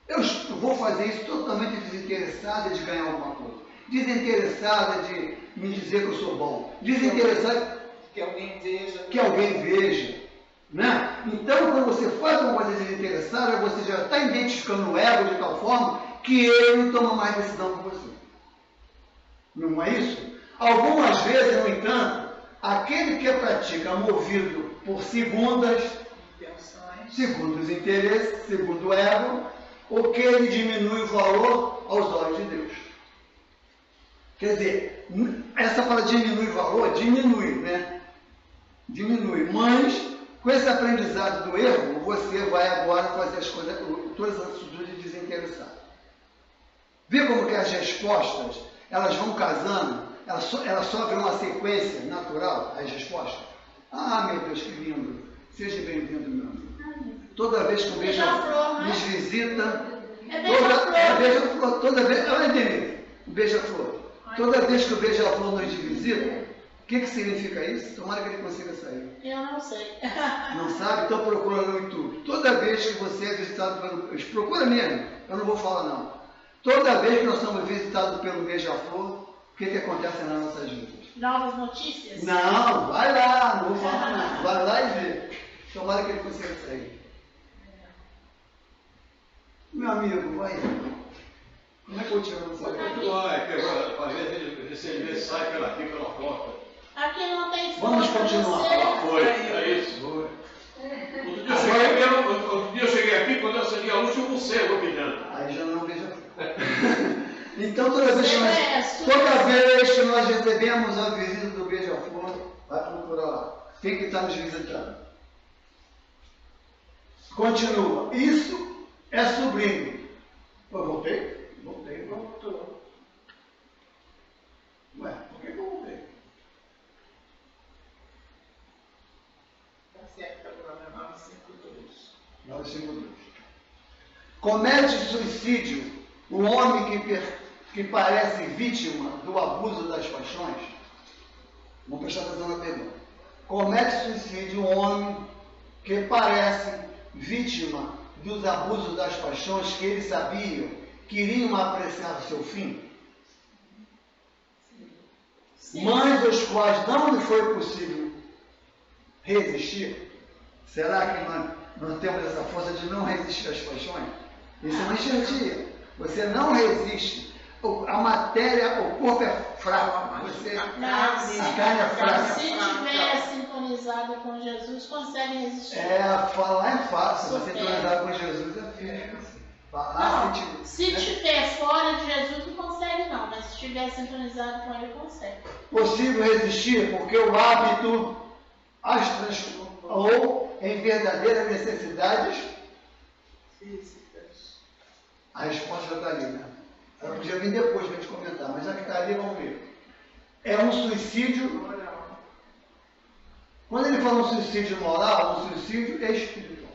Eu vou fazer isso totalmente desinteressada de ganhar alguma coisa. Desinteressada de me dizer que eu sou bom. Desinteressada que alguém veja. Que alguém veja. Né? Então, quando você faz uma coisa desinteressada, você já está identificando o ego de tal forma que ele não toma mais decisão por você. Não é isso? Algumas vezes, no entanto, aquele que pratica movido por segundas intenções, segundo os interesses, segundo o ego, ou que ele diminui o valor aos olhos de Deus. Quer dizer, essa palavra diminui o valor, diminui, né? Diminui. Mas, com esse aprendizado do erro, você vai agora fazer as coisas, todas as atitudes desinteressadas. Vê como que as respostas, elas vão casando, elas sofrem uma sequência natural, as respostas. Ah, meu Deus, que lindo! Seja bem-vindo, meu amigo. Toda vez que o beija-flor nos visita, toda vez, olha, Denise, o beija-flor. Toda vez que o beija-flor nos visita, o que significa isso? Tomara que ele consiga sair. Eu não sei. Não sabe? Então procura no YouTube. Toda vez que você é visitado pelo... Procura mesmo, eu não vou falar não. Toda vez que nós somos visitados pelo beija-flor, o que acontece nas nossas vidas? Novas notícias? Não, vai lá, não vou falar não. Vai lá e vê. Tomara que ele consiga sair. Meu amigo, vai. Como é que eu tiro essa coisa? Ele sai aqui pela porta. Aqui não tem fogo. Vamos continuar. Ela foi, é isso. Outro dia eu cheguei aqui, quando eu acendi a luz, tinha um morcego opinando. Aí já não vejo. Então, toda vez que nós recebemos a visita do beija-flor, vai procurar lá. Quem que está nos visitando? Continua. Isso é sobrinho. Eu voltei? Voltei. Voltou. Ué, por que eu voltei? Está certo, agora 952. 952. Comete suicídio o homem que parece vítima do abuso das paixões. Vamos prestar atenção na pergunta. Comete suicídio um homem que parece vítima dos abusos das paixões que ele sabia que iriam apressar o seu fim? Sim. Mas os quais não lhe foi possível resistir? Será que nós temos essa força de não resistir às paixões? Isso é uma enxertia. Você não resiste. A matéria, o corpo é fraco. A carne é fraca. Se estiver sintonizado com Jesus, consegue resistir. Falar é fácil. Mas sintonizado com Jesus é firme. Se estiver fora de Jesus, não consegue não. Mas se estiver sintonizado com ele, consegue. Possível resistir porque o hábito as transformou em verdadeiras necessidades físicas. A resposta está ali, né? Ela podia vir depois para a gente comentar, mas já que está ali, vamos ver. É um suicídio moral. Quando ele fala um suicídio moral, um suicídio é espiritual.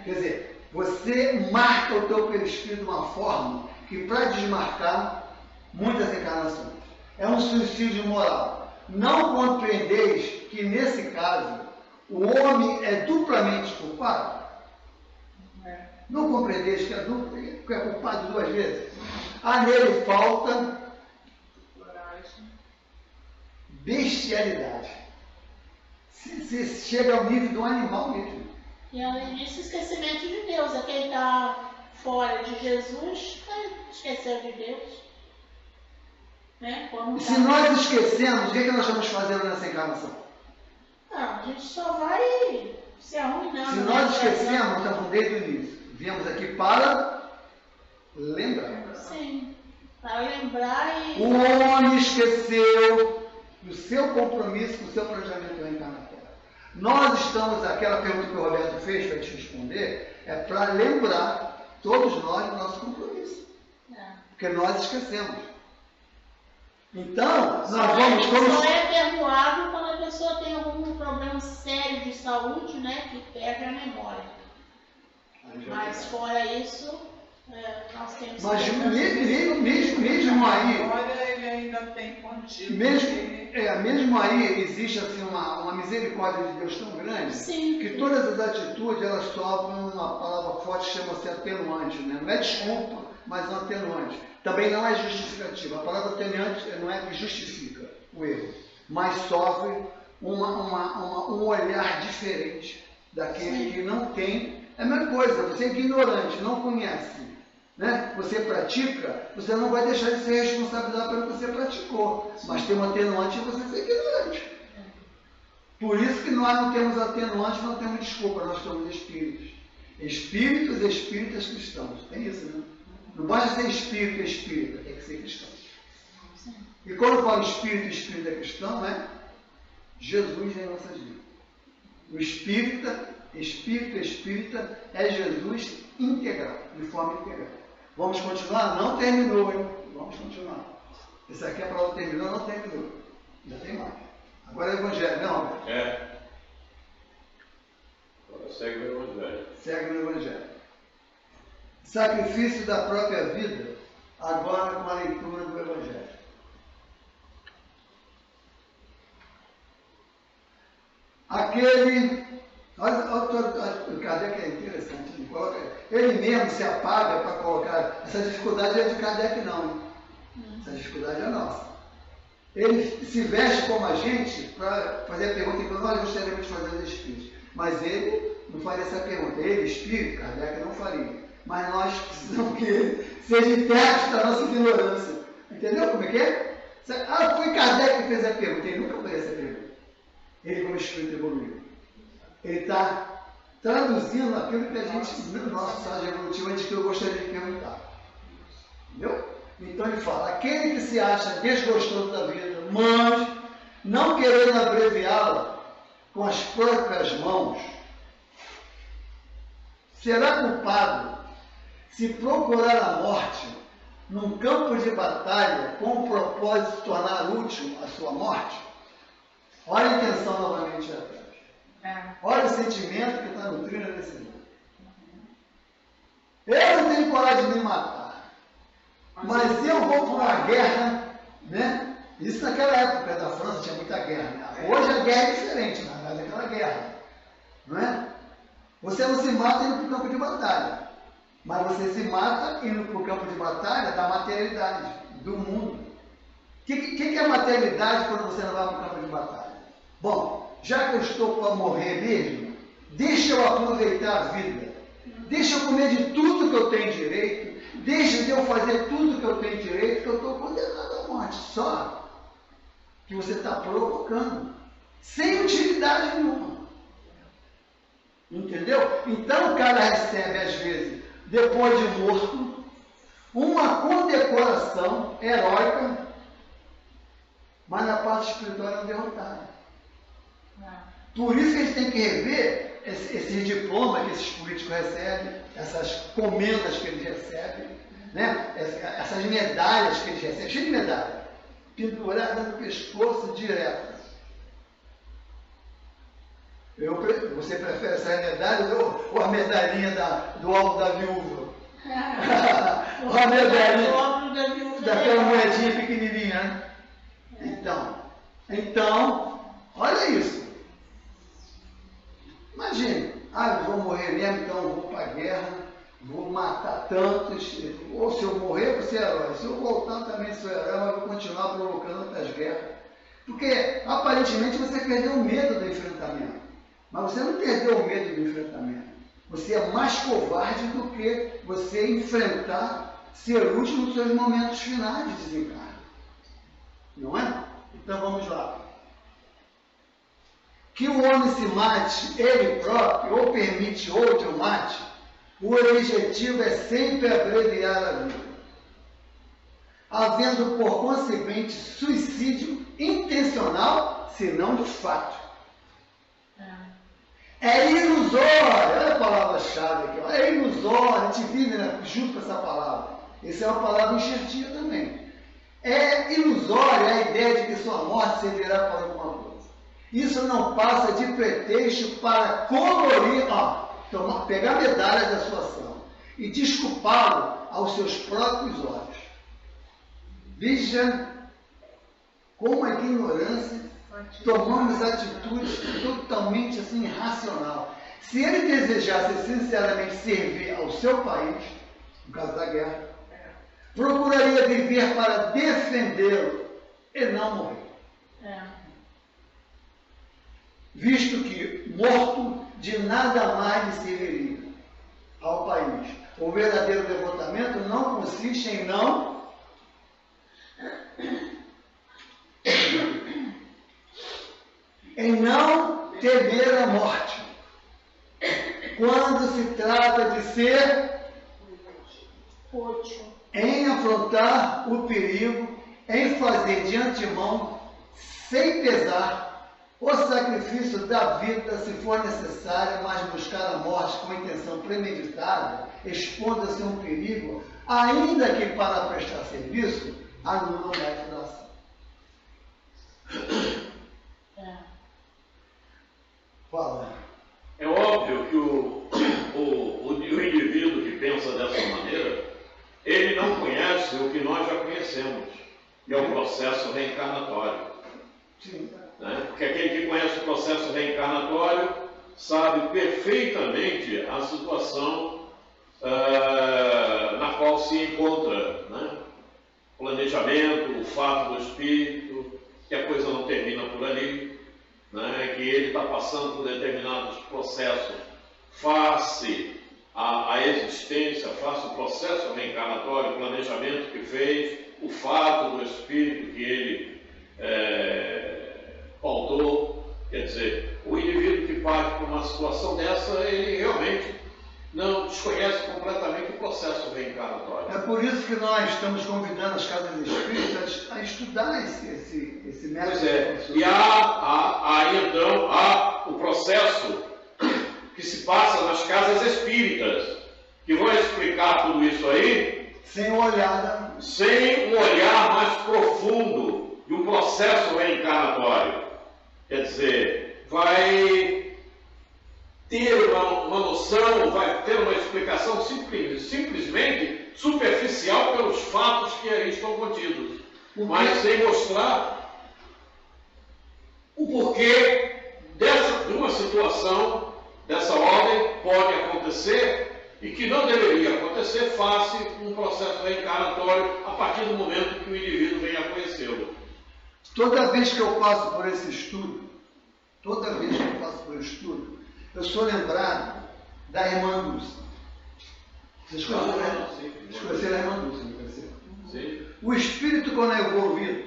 Quer dizer, você marca o teu perispírito de uma forma que, para desmarcar muitas encarnações. É um suicídio moral. Não compreendeis que, nesse caso, o homem é duplamente culpado? Não compreendeis que é culpado duas vezes? Há nele falta bestialidade. Se chega ao nível do animal mesmo. E além disso, esquecimento de Deus. É quem está fora de Jesus, esqueceu de Deus. Né? E se nós esquecemos, o que nós estamos fazendo nessa encarnação? Não, a gente só vai se arruinando. Se nós esquecemos, estamos desde o início. Viemos aqui para lembrar. Sim, para lembrar e... O homem esqueceu do seu compromisso com o seu planejamento reencarnatório. Nós estamos, aquela pergunta que o Roberto fez para te responder, é para lembrar todos nós do nosso compromisso. Porque nós esquecemos. Então, nós vamos... Só é perdoado quando a pessoa tem algum problema sério de saúde, né, que perde a memória. Mas fora isso, nós temos... Mas mesmo aí... Olha, ele ainda tem contigo. Mesmo aí existe assim, uma misericórdia de Deus tão grande. Sim. Que todas as atitudes elas sofrem uma palavra forte que chama-se atenuante. Né? Não é desculpa, mas um atenuante. Também não é justificativa. A palavra atenuante não é que justifica o erro, mas sofre um olhar diferente daquele que não tem. É a mesma coisa, você é ignorante, não conhece. Né? Você pratica, você não vai deixar de ser responsabilizado pelo que você praticou. Mas tem um atenuante em você ser ignorante. Por isso que nós não temos atenuante, não temos desculpa, nós somos espíritos. Espíritos e espíritas cristãos. Tem isso, né? Não basta ser espírito e espírita, tem que ser cristão. E quando eu falo espírito e espírita cristão, é Jesus em nossas vidas. O espírito e espírita é Jesus integral, de forma integral. Vamos continuar? Não terminou, hein? Vamos continuar. Esse aqui é a prova terminou, não terminou. Ainda tem mais. Agora é o Evangelho, não? É. Agora segue o Evangelho. Segue o Evangelho. Sacrifício da própria vida, agora com a leitura do Evangelho. Aquele... O Kardec é interessante, ele mesmo se apaga para colocar. Essa dificuldade é de Kardec, não. Hein? Essa dificuldade é nossa. Ele se veste como a gente para fazer a pergunta que nós gostaríamos de fazer aos espíritos. Mas ele não faria essa pergunta. Ele, espírito, Kardec não faria. Mas nós precisamos que ele seja intérprete da nossa ignorância. Entendeu como é que é? Foi Kardec que fez a pergunta. Ele nunca fez essa pergunta. Ele, como espírito evoluído. Ele está traduzindo aquilo que a gente, no nosso estágio evolutivo, antes que eu gostaria de perguntar. Entendeu? Então ele fala, aquele que se acha desgostoso da vida, mas não querendo abreviá-la com as próprias mãos, será culpado se procurar a morte num campo de batalha com o propósito de tornar útil a sua morte? Olha a intenção novamente atrás. Olha o sentimento que está nutrindo nesse mundo. Eu não tenho coragem de me matar, mas eu vou para uma guerra, né? Isso naquela época da França tinha muita guerra. Né? Hoje a guerra é diferente, na verdade, aquela guerra. Não é? Você não se mata indo para o campo de batalha, mas você se mata indo para o campo de batalha da materialidade, do mundo. O que é materialidade quando você não vai para o campo de batalha? Bom, já que eu estou para morrer mesmo, deixa eu aproveitar a vida. Deixa eu comer de tudo que eu tenho direito. Deixa eu fazer tudo que eu tenho direito, que eu estou condenado à morte. Só que você está provocando, sem utilidade nenhuma. Entendeu? Então o cara recebe, às vezes, depois de morto, uma condecoração heróica, mas na parte espiritual é um derrotado. Por isso que a gente tem que rever esses diplomas que esses políticos recebem, essas comendas que eles recebem, né? Essas medalhas que eles recebem, cheio de medalha, pendurada no pescoço direto. Você prefere essa medalha ou a medalhinha do alto da viúva? Ou a medalhinha daquela moedinha pequenininha, né? Então, olha isso. Imagine, eu vou morrer mesmo, então eu vou para a guerra, vou matar tantos, ou se eu morrer, eu vou ser herói. Se eu voltar também sou herói, mas vou continuar provocando outras guerras. Porque, aparentemente, você perdeu o medo do enfrentamento. Mas você não perdeu o medo do enfrentamento. Você é mais covarde do que você enfrentar, ser útil nos seus momentos finais de desencarne. Não é? Então vamos lá. Que o homem se mate ele próprio ou permite outro mate, o objetivo é sempre abreviar a vida, havendo por consequente suicídio intencional, se não de fato. É ilusório, olha a palavra-chave aqui, ó. É ilusório, a gente vive, né, junto com essa palavra. Essa é uma palavra enxertia também. É ilusório a ideia de que sua morte servirá para alguma coisa. Isso não passa de pretexto para colorir, pegar medalha da sua ação e desculpá-lo aos seus próprios olhos. Veja como a ignorância tomamos atitudes totalmente assim irracional. Se ele desejasse sinceramente servir ao seu país, no caso da guerra, procuraria viver para defendê-lo e não morrer. Visto que, morto, de nada mais lhe serviria ao país. O verdadeiro devotamento não consiste em não temer a morte, quando se trata de ser útil, em afrontar o perigo, em fazer de antemão, sem pesar, o sacrifício da vida, se for necessário, mas buscar a morte com intenção premeditada, expondo-se a um perigo, ainda que para prestar serviço, anula o método da ação. Fala. É óbvio que o indivíduo que pensa dessa maneira, ele não conhece o que nós já conhecemos, que é o processo reencarnatório. Sim. Né? Porque aquele que conhece o processo reencarnatório sabe perfeitamente a situação na qual se encontra, né? O planejamento, o fato do espírito, que a coisa não termina por ali, né? Que ele está passando por determinados processos face à existência, face ao processo reencarnatório, o planejamento que fez, o fato do espírito que ele pautou. Quer dizer, o indivíduo que parte por uma situação dessa, ele realmente não desconhece completamente o processo reencarnatório. É por isso que nós estamos convidando as casas espíritas a estudar esse método. Pois é, e então há o processo que se passa nas casas espíritas, que vão explicar tudo isso aí sem um olhar mais profundo de um processo reencarnatório. Quer dizer, vai ter uma noção, vai ter uma explicação simplesmente superficial pelos fatos que aí estão contidos, mas sem mostrar o porquê de uma situação dessa ordem pode acontecer e que não deveria acontecer face um processo reencarnatório a partir do momento que o indivíduo vem a conhecê-lo. Toda vez que eu passo por esse estudo, eu sou lembrado da irmã Dulce. Vocês conheceram a irmã Dulce, não conheceram? Sim. O espírito, quando é envolvido,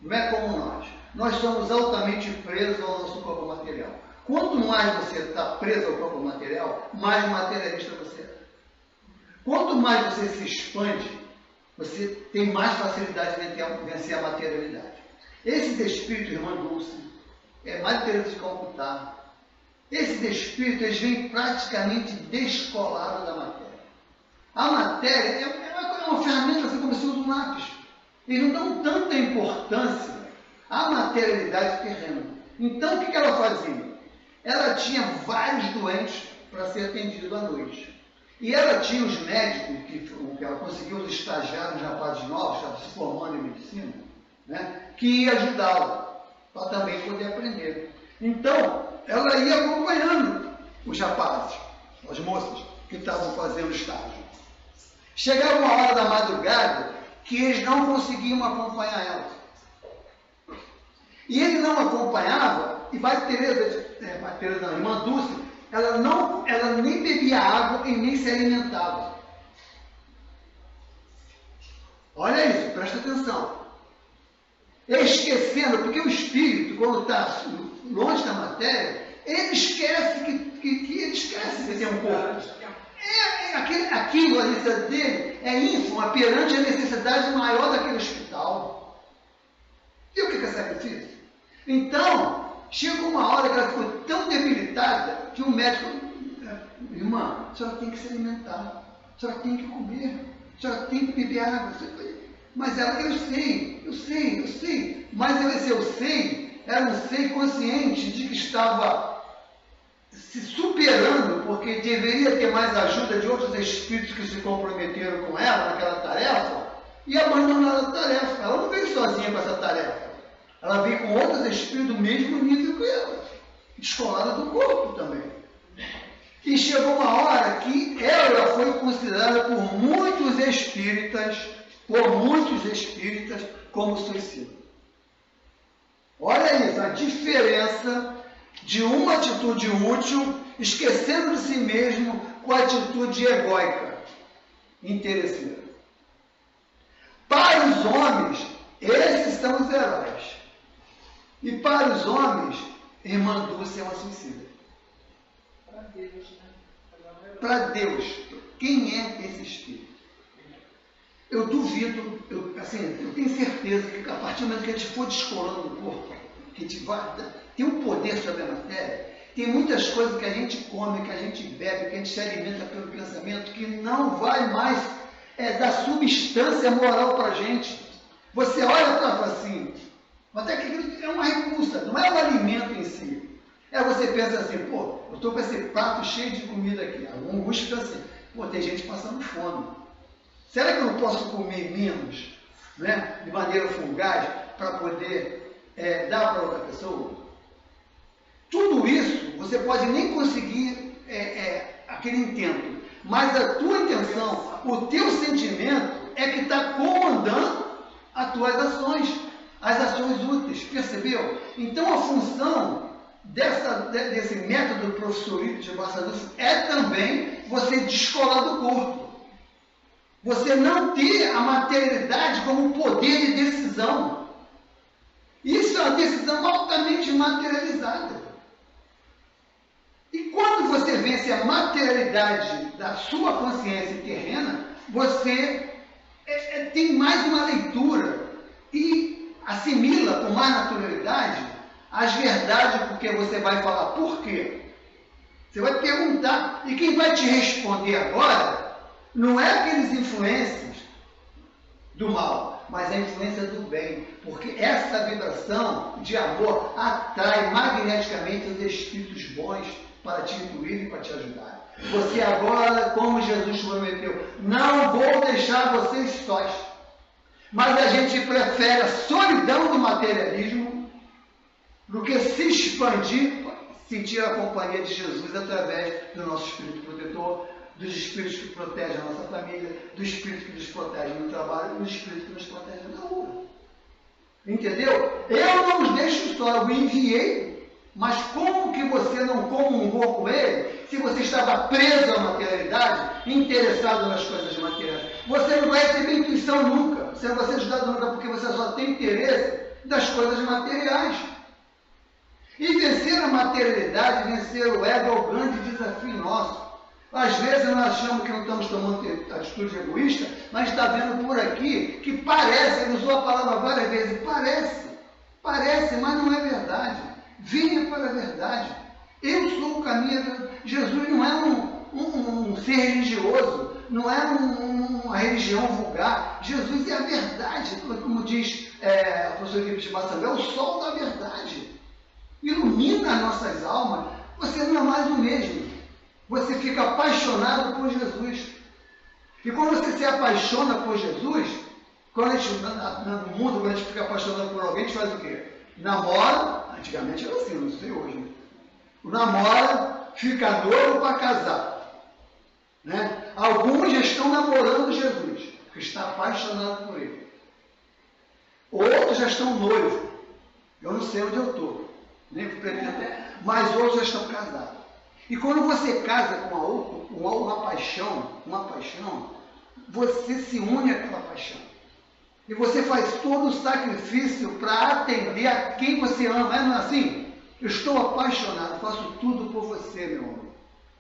não é como nós. Nós somos altamente presos ao nosso corpo material. Quanto mais você está preso ao corpo material, mais materialista você é. Quanto mais você se expande, você tem mais facilidade de vencer a materialidade. Esses espíritos, irmã Dulce, Madre Teresa de Calcutá, esses espíritos, eles vêm praticamente descolados da matéria. A matéria é uma ferramenta assim como se usa um lápis. Eles não dão tanta importância à materialidade terrena. Então, o que ela fazia? Ela tinha vários doentes para ser atendido à noite. E ela tinha os médicos, que ela conseguiu os estagiários, rapazes novos, que estavam se formando em medicina, né, que ia ajudá-lo, para também poder aprender. Então, ela ia acompanhando os rapazes, as moças que estavam fazendo estágio. Chegava uma hora da madrugada que eles não conseguiam acompanhar ela. E ele não acompanhava, e vai Teresa não, irmã Dulce, ela nem bebia água e nem se alimentava. Olha isso, presta atenção. Esquecendo, porque o espírito, quando está longe da matéria, ele esquece que tem um corpo. Aquilo, a necessidade dele é ínfima perante a necessidade maior daquele hospital. E o que é sacrifício? Então, chegou uma hora que ela ficou tão debilitada que o médico, irmã, a senhora tem que se alimentar, a senhora tem que comer, a senhora tem que beber água. Mas ela, eu sei, mas esse eu sei era um sei consciente de que estava se superando, porque deveria ter mais ajuda de outros espíritos que se comprometeram com ela naquela tarefa, e abandonaram a tarefa. Ela não veio sozinha com essa tarefa. Ela veio com outros espíritos do mesmo nível que ela, descolada do corpo também. E chegou uma hora que ela foi considerada por muitos espíritas como suicida. Olha isso, a diferença de uma atitude útil, esquecendo de si mesmo, com a atitude egóica, interesseira. Para os homens, esses são os heróis. E para os homens, irmã Dulce é uma suicida. Para Deus, né? Para Deus, quem é esse espírito? Eu duvido, eu tenho certeza que a partir do momento que a gente for descolando do corpo, que a gente vai ter um poder sobre a matéria, tem muitas coisas que a gente come, que a gente bebe, que a gente se alimenta pelo pensamento, que não vai mais dar substância moral para a gente. Você olha para assim, até que é uma repulsa, não é um alimento em si. Você pensa assim, pô, eu estou com esse prato cheio de comida aqui. Algum gosto pensa assim, pô, tem gente passando fome. Será que eu não posso comer menos, né, de maneira fugaz, para poder dar para outra pessoa? Tudo isso, você pode nem conseguir aquele intento, mas a tua intenção, o teu sentimento é que está comandando as tuas ações, as ações úteis, percebeu? Então a função desse método do professor de Barçadus é também você descolar do corpo. Você não ter a materialidade como poder de decisão. Isso é uma decisão altamente materializada. E quando você vence a materialidade da sua consciência terrena, você tem mais uma leitura e assimila com mais naturalidade as verdades, porque você vai falar por quê. Você vai perguntar, e quem vai te responder agora não é aqueles influências do mal, mas a influência do bem, porque essa vibração de amor atrai magneticamente os espíritos bons para te incluir e para te ajudar. Você agora, como Jesus prometeu, não vou deixar vocês sós, mas a gente prefere a solidão do materialismo do que se expandir, sentir a companhia de Jesus através do nosso Espírito protetor, dos Espíritos que protegem a nossa família, do Espírito que nos protege no trabalho e do Espírito que nos protege na rua. Entendeu? Eu não os deixo só, eu enviei, mas como que você não comungou com ele se você estava preso à materialidade, interessado nas coisas materiais? Você não vai receber intuição nunca, você não vai ser ajudado nunca, porque você só tem interesse das coisas materiais. E vencer a materialidade, vencer o ego é o grande desafio nosso. Às vezes nós achamos que não estamos tomando atitude egoísta, mas está vendo por aqui que parece, ele usou a palavra várias vezes, parece, mas não é verdade. Venha para a verdade. Eu sou o caminho. Jesus não é um ser religioso, não é uma religião vulgar. Jesus é a verdade, como diz o professor Felipe de Massambé, é o sol da verdade. Ilumina as nossas almas. Você não é mais o mesmo. Você fica apaixonado por Jesus. E quando você se apaixona por Jesus, Quando a gente, no mundo, quando a gente fica apaixonado por alguém, a gente faz o quê? Namora, antigamente era assim, não sei hoje. O namora, fica noivo para casar. Né? Alguns já estão namorando Jesus, porque está apaixonado por ele. Outros já estão noivos. Eu não sei onde eu estou, nem pretendo, mas outros já estão casados. E quando você casa com uma paixão, você se une àquela paixão. E você faz todo o sacrifício para atender a quem você ama. Não é assim? Eu estou apaixonado, faço tudo por você, meu amor.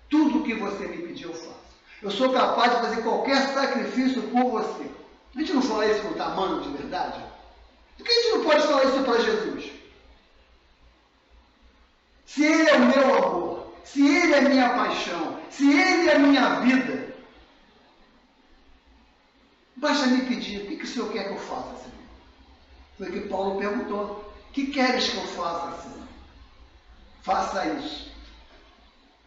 Tudo que você me pediu, eu faço. Eu sou capaz de fazer qualquer sacrifício por você. A gente não fala isso quando está amando de verdade? Por que a gente não pode falar isso para Jesus? Se Ele é o meu amor, se Ele é minha paixão, se Ele é minha vida, basta me pedir, o que o Senhor quer que eu faça, Senhor? Foi o que Paulo perguntou. O que queres que eu faça, Senhor? Faça isso.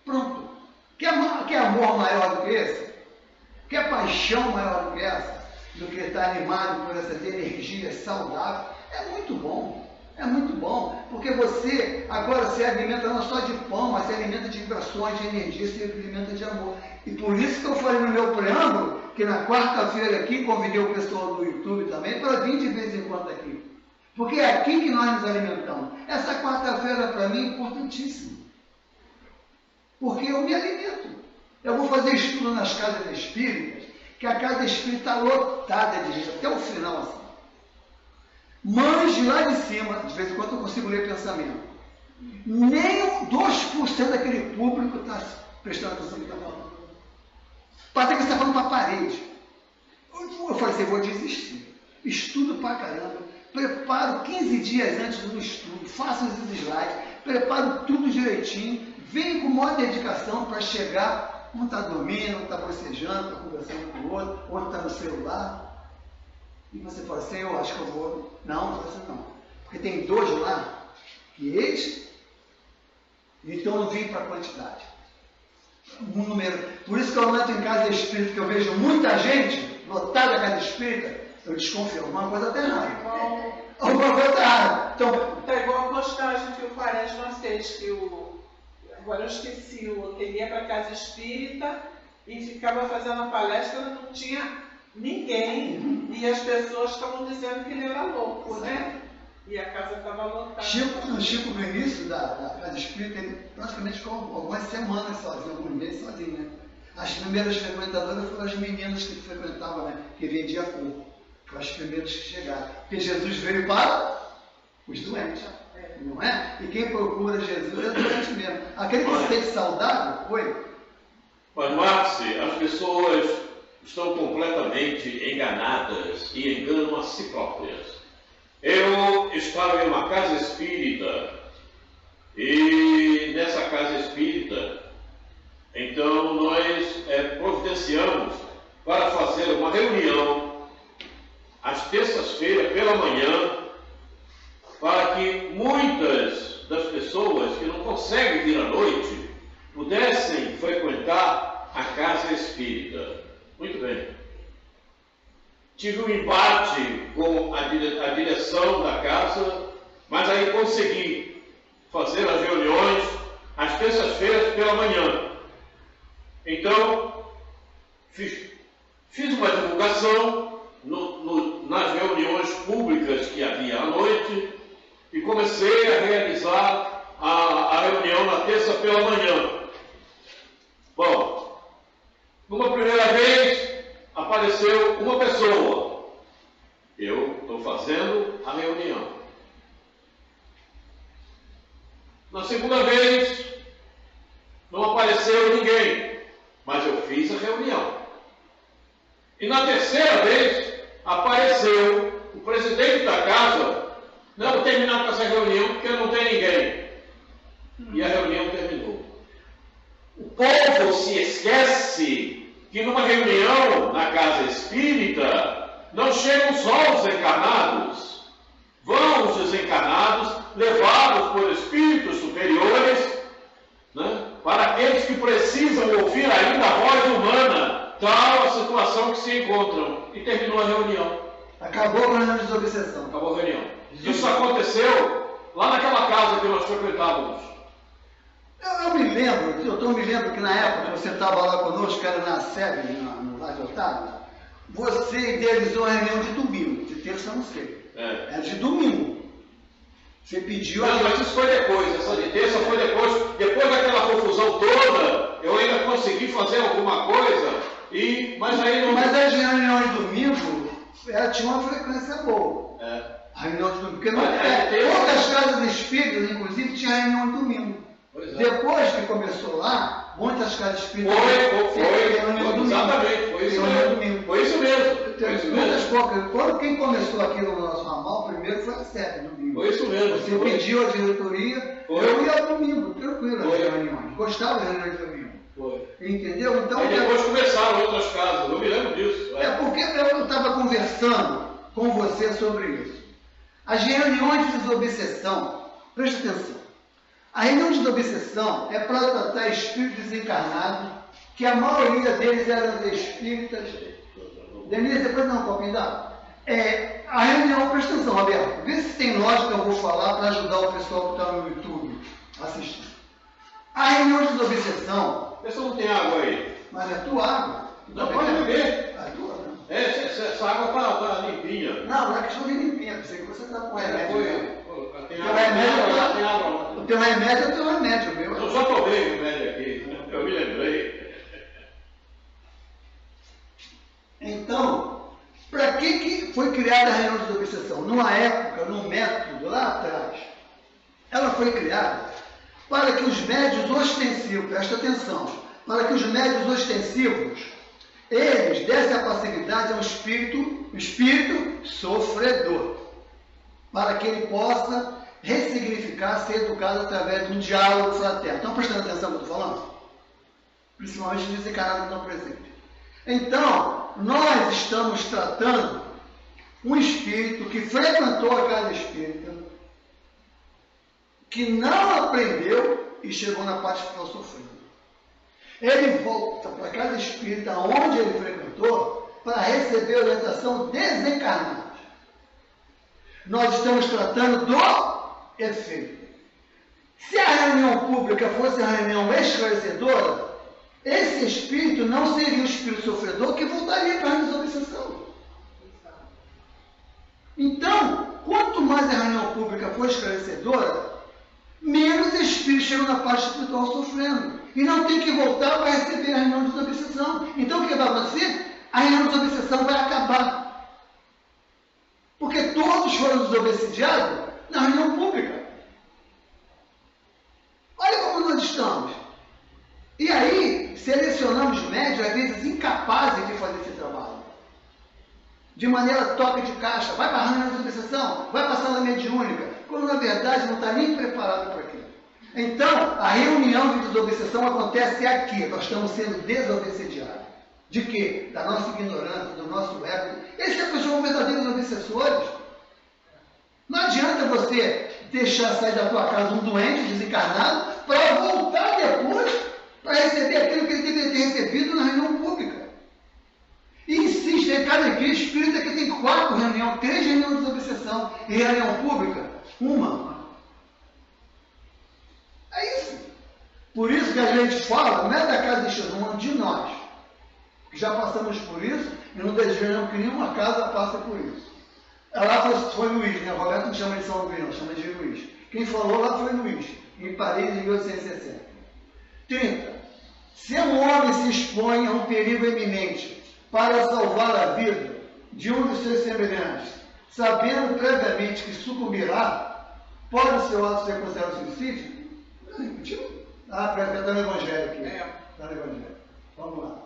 Pronto. Quer amor maior do que esse? Quer paixão maior do que essa? Do que estar animado por essas energias saudáveis? É muito bom. É muito bom, porque você agora se alimenta não só de pão, mas se alimenta de vibrações, de energia, se alimenta de amor. E por isso que eu falei no meu preâmbulo, que na quarta-feira aqui, convidei o pessoal do YouTube também para vir de vez em quando aqui. Porque é aqui que nós nos alimentamos. Essa quarta-feira para mim é importantíssima. Porque eu me alimento. Eu vou fazer estudo nas casas espíritas, que a casa espírita está lotada de gente, até o final assim. Mães de lá de cima, de vez em quando eu consigo ler pensamento. Nem 2% daquele público está prestando atenção no que está falando. Parece que você está falando para a parede. Eu falei assim, eu vou desistir. Estudo para caramba. Preparo 15 dias antes do estudo, faço os slides, preparo tudo direitinho, venho com maior dedicação para chegar, um está dormindo, um está bocejando, está conversando com o outro está no celular. E você fala assim, eu acho que eu vou. Não, você não. Porque tem 2 lá, que eles, então não vim para a quantidade. Um número. Por isso que eu entro em casa espírita, que eu vejo muita gente lotada a casa espírita, eu desconfio, alguma coisa está errada. Alguma coisa está errada. Então, está igual a postagem que o Quaresma fez, agora eu esqueci, que ele ia para a casa espírita e ficava fazendo a palestra, não tinha ninguém, e as pessoas estavam dizendo que ele era louco, né? E a casa estava lotada. Chico, no início da casa espírita, ele praticamente ficou algumas semanas sozinho, alguns meses sozinho, né? As primeiras frequentadoras foram as meninas que frequentavam, né? Que vendiam corpo. Foram as primeiras que chegaram. Porque Jesus veio para os doentes, não é? E quem procura Jesus é doente mesmo. Aquele que se sente saudável, Mas, Márcia, as pessoas estão completamente enganadas e enganam a si próprias. Eu estava em uma casa espírita e nessa casa espírita, então nós providenciamos para fazer uma reunião às terças-feiras pela manhã para que muitas das pessoas que não conseguem vir à noite pudessem frequentar a casa espírita. Muito bem. Tive um embate com a direção da casa, mas aí consegui fazer as reuniões às terças-feiras pela manhã. Então, fiz uma divulgação nas reuniões públicas que havia à noite e comecei a realizar a reunião na terça pela manhã. Bom, numa primeira vez, apareceu uma pessoa. Eu estou fazendo a reunião. Na segunda vez, não apareceu ninguém, mas eu fiz a reunião. E na terceira vez, apareceu o presidente da casa. Não, vou terminar com essa reunião porque não tem ninguém. E a reunião terminou. O povo se esquece que numa reunião na casa espírita não chegam só os encarnados, vão os desencarnados levados por espíritos superiores, né, para aqueles que precisam ouvir ainda a voz humana, tal a situação que se encontram. E terminou a reunião. Acabou a reunião de desobsessão. Acabou a reunião. Isso aconteceu lá naquela casa que nós frequentávamos. Eu me lembro que na época você estava lá conosco, que era na SEB, no Lá de Otávio, você idealizou a reunião de domingo, de terça não sei. Era de domingo. Você pediu... Não, mas isso foi depois, essa de terça foi depois. Depois daquela confusão toda, eu ainda consegui fazer alguma coisa, mas aí não... Mas as reuniões de domingo, ela tinha uma frequência boa. A reunião de domingo. Porque poucas casas espíritas, inclusive, tinha reunião de domingo. Depois que começou lá, muitas casas espíritas... Exatamente, foi isso mesmo. Foi isso mesmo. Muitas poucas. Quando quem começou aqui no nosso ramal, primeiro foi a SEB, no domingo. Foi isso mesmo. Você pediu a diretoria, eu ia ao domingo, tranquilo, nas reuniões. Gostava das reuniões de domingo. Entendeu? Então, aí depois começaram outras casas, eu me lembro disso. Porque eu estava conversando com você sobre isso. As reuniões de desobsessão, preste atenção. A reunião de desobsessão é para tratar espíritos desencarnados, que a maioria deles eram espíritas. Denise, depois não, copinho d'água. A reunião, presta atenção, Roberto, vê se tem lógica eu vou falar para ajudar o pessoal que está no YouTube assistindo. A reunião de desobsessão. Essa não tem água aí. Mas é tua água. Não, pode beber. É tua, não. Essa água está limpinha. Não é questão de limpinha, pensei que você está com remédio. Tem água. O teu remédio é o teu remédio, meu. Eu já tomei o remédio aqui, eu me lembrei. Então, para que foi criada a reunião de desobsessão? Numa época, num método lá atrás, ela foi criada para que os médios ostensivos, presta atenção, para que os médios ostensivos, eles dessem a passividade ao espírito sofredor, para que ele possa ressignificar, ser educado através de um diálogo fraterno. Estão prestando atenção no que eu estou falando? Principalmente os desencarnados que estão presentes. Então, nós estamos tratando um espírito que frequentou a casa espírita, que não aprendeu e chegou na parte que ficou sofrendo. Ele volta para a casa espírita, onde ele frequentou, para receber orientação desencarnada. Nós estamos tratando do efeito. Se a reunião pública fosse a reunião esclarecedora, esse espírito não seria o espírito sofredor que voltaria para a desobsessão. Então, quanto mais a reunião pública for esclarecedora, menos espíritos chegam na parte espiritual sofrendo. E não tem que voltar para receber a reunião de desobsessão. Então, o que vai acontecer? A reunião de desobsessão vai acabar. Porque todos foram desobsidiados na reunião pública. Olha como nós estamos. E aí, selecionamos médios, às vezes, incapazes de fazer esse trabalho. De maneira toque de caixa. Vai para a reunião de desobsessão, vai passar na mediúnica, quando, na verdade, não está nem preparado para aquilo. Então, a reunião de desobsessão acontece aqui. Nós estamos sendo desobsediados. De quê? Da nossa ignorância, do nosso ego. Esses é são verdadeiros obsessores. Não adianta você deixar sair da tua casa um doente, desencarnado, para voltar depois para receber aquilo que ele deveria ter recebido na reunião pública. E insiste, em cada dia espírita que tem 4 reuniões, 3 reuniões de desobsessão e reunião pública, uma. É isso. Por isso que a gente fala, não é da casa de Jesus, de nós, que já passamos por isso e não desejamos que nenhuma casa passe por isso. Lá foi Luís, né? O Roberto não chama de São Luís, não, chama de Luís. Quem falou lá foi Luís, em Paris, em 1860. 30. Se um homem se expõe a um perigo eminente para salvar a vida de um dos seus semelhantes, sabendo previamente que sucumbirá, pode o seu ato ser considerado suicídio? Não, repetiu? Está no Evangelho aqui. Está no Evangelho. Vamos lá.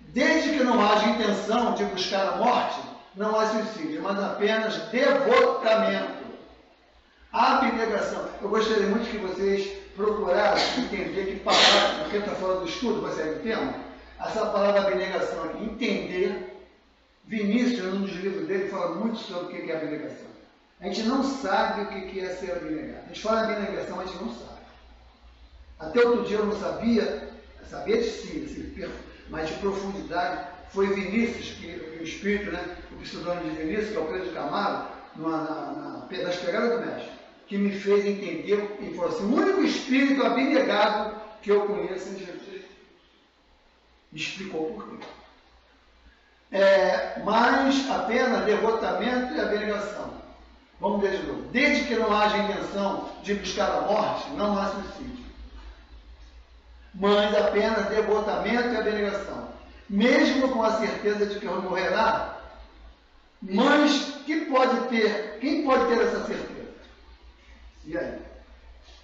Desde que não haja intenção de buscar a morte, não há suicídio, mas apenas devotamento. Abnegação. Eu gostaria muito que vocês procurassem entender que palavra, porque está fora do estudo, você é do tema, essa palavra abnegação aqui, entender. Vinícius, num dos livros dele, fala muito sobre o que é abnegação. A gente não sabe o que é ser abnegado. A gente fala abnegação, a gente não sabe. Até outro dia eu não sabia de si, mas de profundidade, foi Vinícius, que o Espírito, né, o pseudônimo de Vinícius, que é o Pedro Camargo, nas pegadas do mestre, que me fez entender e falou assim: o único Espírito abnegado que eu conheço é Jesus. Me explicou por quê. Mas apenas devotamento e abnegação. Vamos ver de novo. Desde que não haja intenção de buscar a morte, não há suicídio. Mas apenas devotamento e abnegação. Mesmo com a certeza de que morrerá, mas quem pode ter essa certeza? E aí?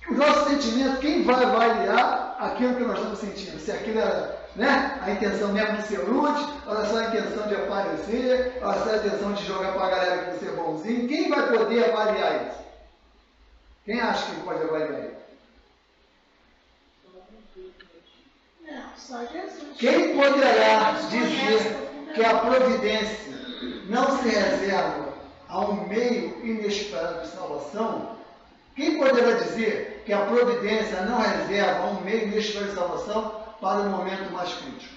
O nosso sentimento, quem vai avaliar aquilo que nós estamos sentindo? Se aquilo era, né, a intenção mesmo de ser útil, ou era só a intenção de aparecer, ou era só a intenção de jogar para a galera que você é bonzinho? Quem vai poder avaliar isso? Quem acha que pode avaliar isso? Não, só Jesus. Quem poderá dizer que a providência não se reserva a um meio inesperado de salvação? Quem poderá dizer que a providência não reserva um meio inesperado de salvação para o momento mais crítico?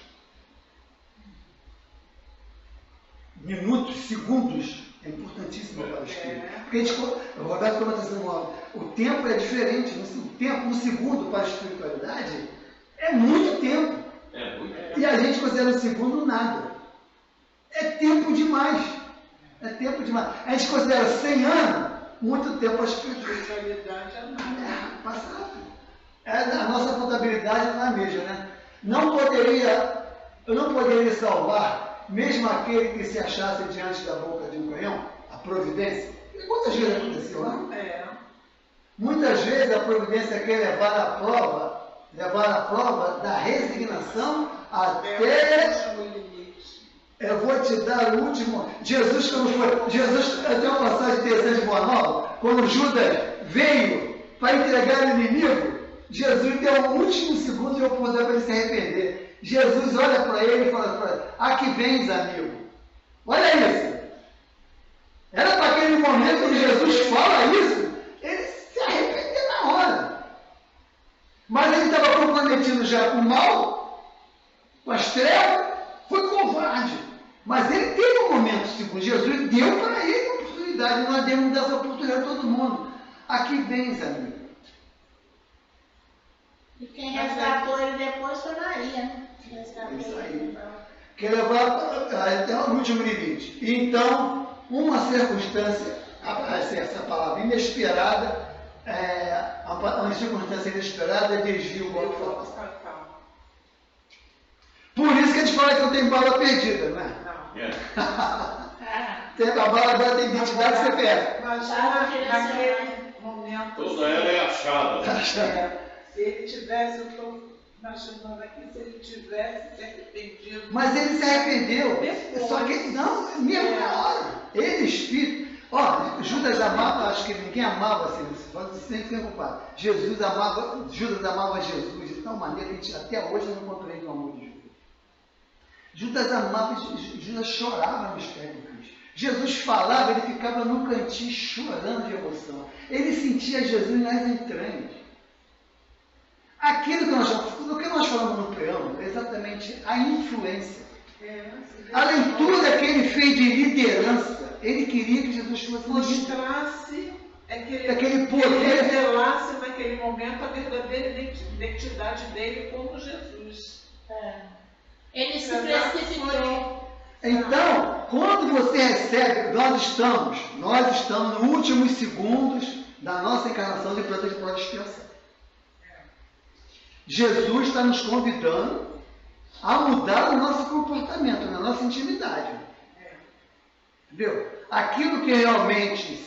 Minutos, segundos, é importantíssimo para o Espírito. Porque o Roberto comenta assim, o tempo é diferente. Um segundo para a espiritualidade é muito tempo. E a gente considera um segundo nada. É tempo demais. É tempo demais. A gente considera 100 anos muito tempo para a espiritualidade. É passado. A nossa contabilidade não é a mesma, né? Eu não poderia salvar mesmo aquele que se achasse diante da boca de um canhão, a providência. E quantas vezes aconteceu, né? Muitas vezes a providência quer levar a prova da resignação até eu vou te dar o último. Jesus, tem uma passagem interessante de Boa Nova, quando Judas veio para entregar o inimigo, Jesus deu um último segundo de oportunidade para ele se arrepender. Jesus olha para ele e fala para ele: aqui vens, amigo. Olha isso. Era para aquele momento que Jesus fala isso, ele se arrependeu na hora. Mas ele estava comprometido já com o mal, com as trevas, foi covarde. Mas ele teve um momento, segundo Jesus, deu para ele uma oportunidade. Nós devemos dar essa oportunidade a todo mundo. Aqui vens, amigo. E quem resgatou ele depois foi Maria, né? Isso aí. Quer levar até o último limite. Então, uma circunstância, essa palavra inesperada, uma circunstância inesperada desvia o golpe fatal. Por isso que a gente fala que não tem bala perdida, não é? A bala agora tem identidade e CPF. Imagina naquele momento. Toda ela é achada. Se ele tivesse, eu estou imaginando aqui, se ele tivesse se arrependido. Mas ele se arrependeu. Depois. Só que não, mesmo na hora. Ele, Espírito. Judas amava, acho que ninguém amava assim, sem ser culpado. Judas amava Jesus de tal maneira que a gente até hoje não compreende o amor de Judas. Judas amava, Judas chorava no mistério de Cristo. Jesus falava, ele ficava num cantinho chorando de emoção. Ele sentia Jesus nas entranhas. Aquilo que nós falamos no preâmbulo é exatamente a influência. A leitura que ele fez de liderança, ele queria que Jesus fosse mostrasse aquele poder, ele revelasse naquele momento a verdadeira identidade dele como Jesus. Ele se precipitou. Então, quando você recebe, nós estamos nos últimos segundos da nossa encarnação de planta de prova de expiação. Jesus está nos convidando a mudar o nosso comportamento, na nossa intimidade. Entendeu? Aquilo que realmente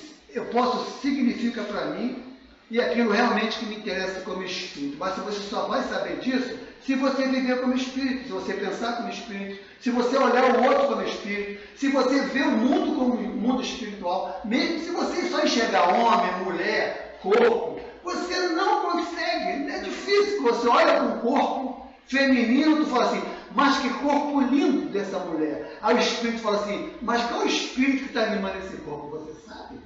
significa para mim e aquilo realmente que me interessa como espírito. Mas você só vai saber disso se você viver como espírito, se você pensar como espírito, se você olhar o outro como espírito, se você ver o mundo como um mundo espiritual, mesmo se você só enxergar homem, mulher, corpo, você não consegue. É difícil. Você olha para um corpo feminino, tu fala assim, mas que corpo lindo dessa mulher. Aí o espírito fala assim, mas qual é o espírito que está animando esse corpo? Você sabe?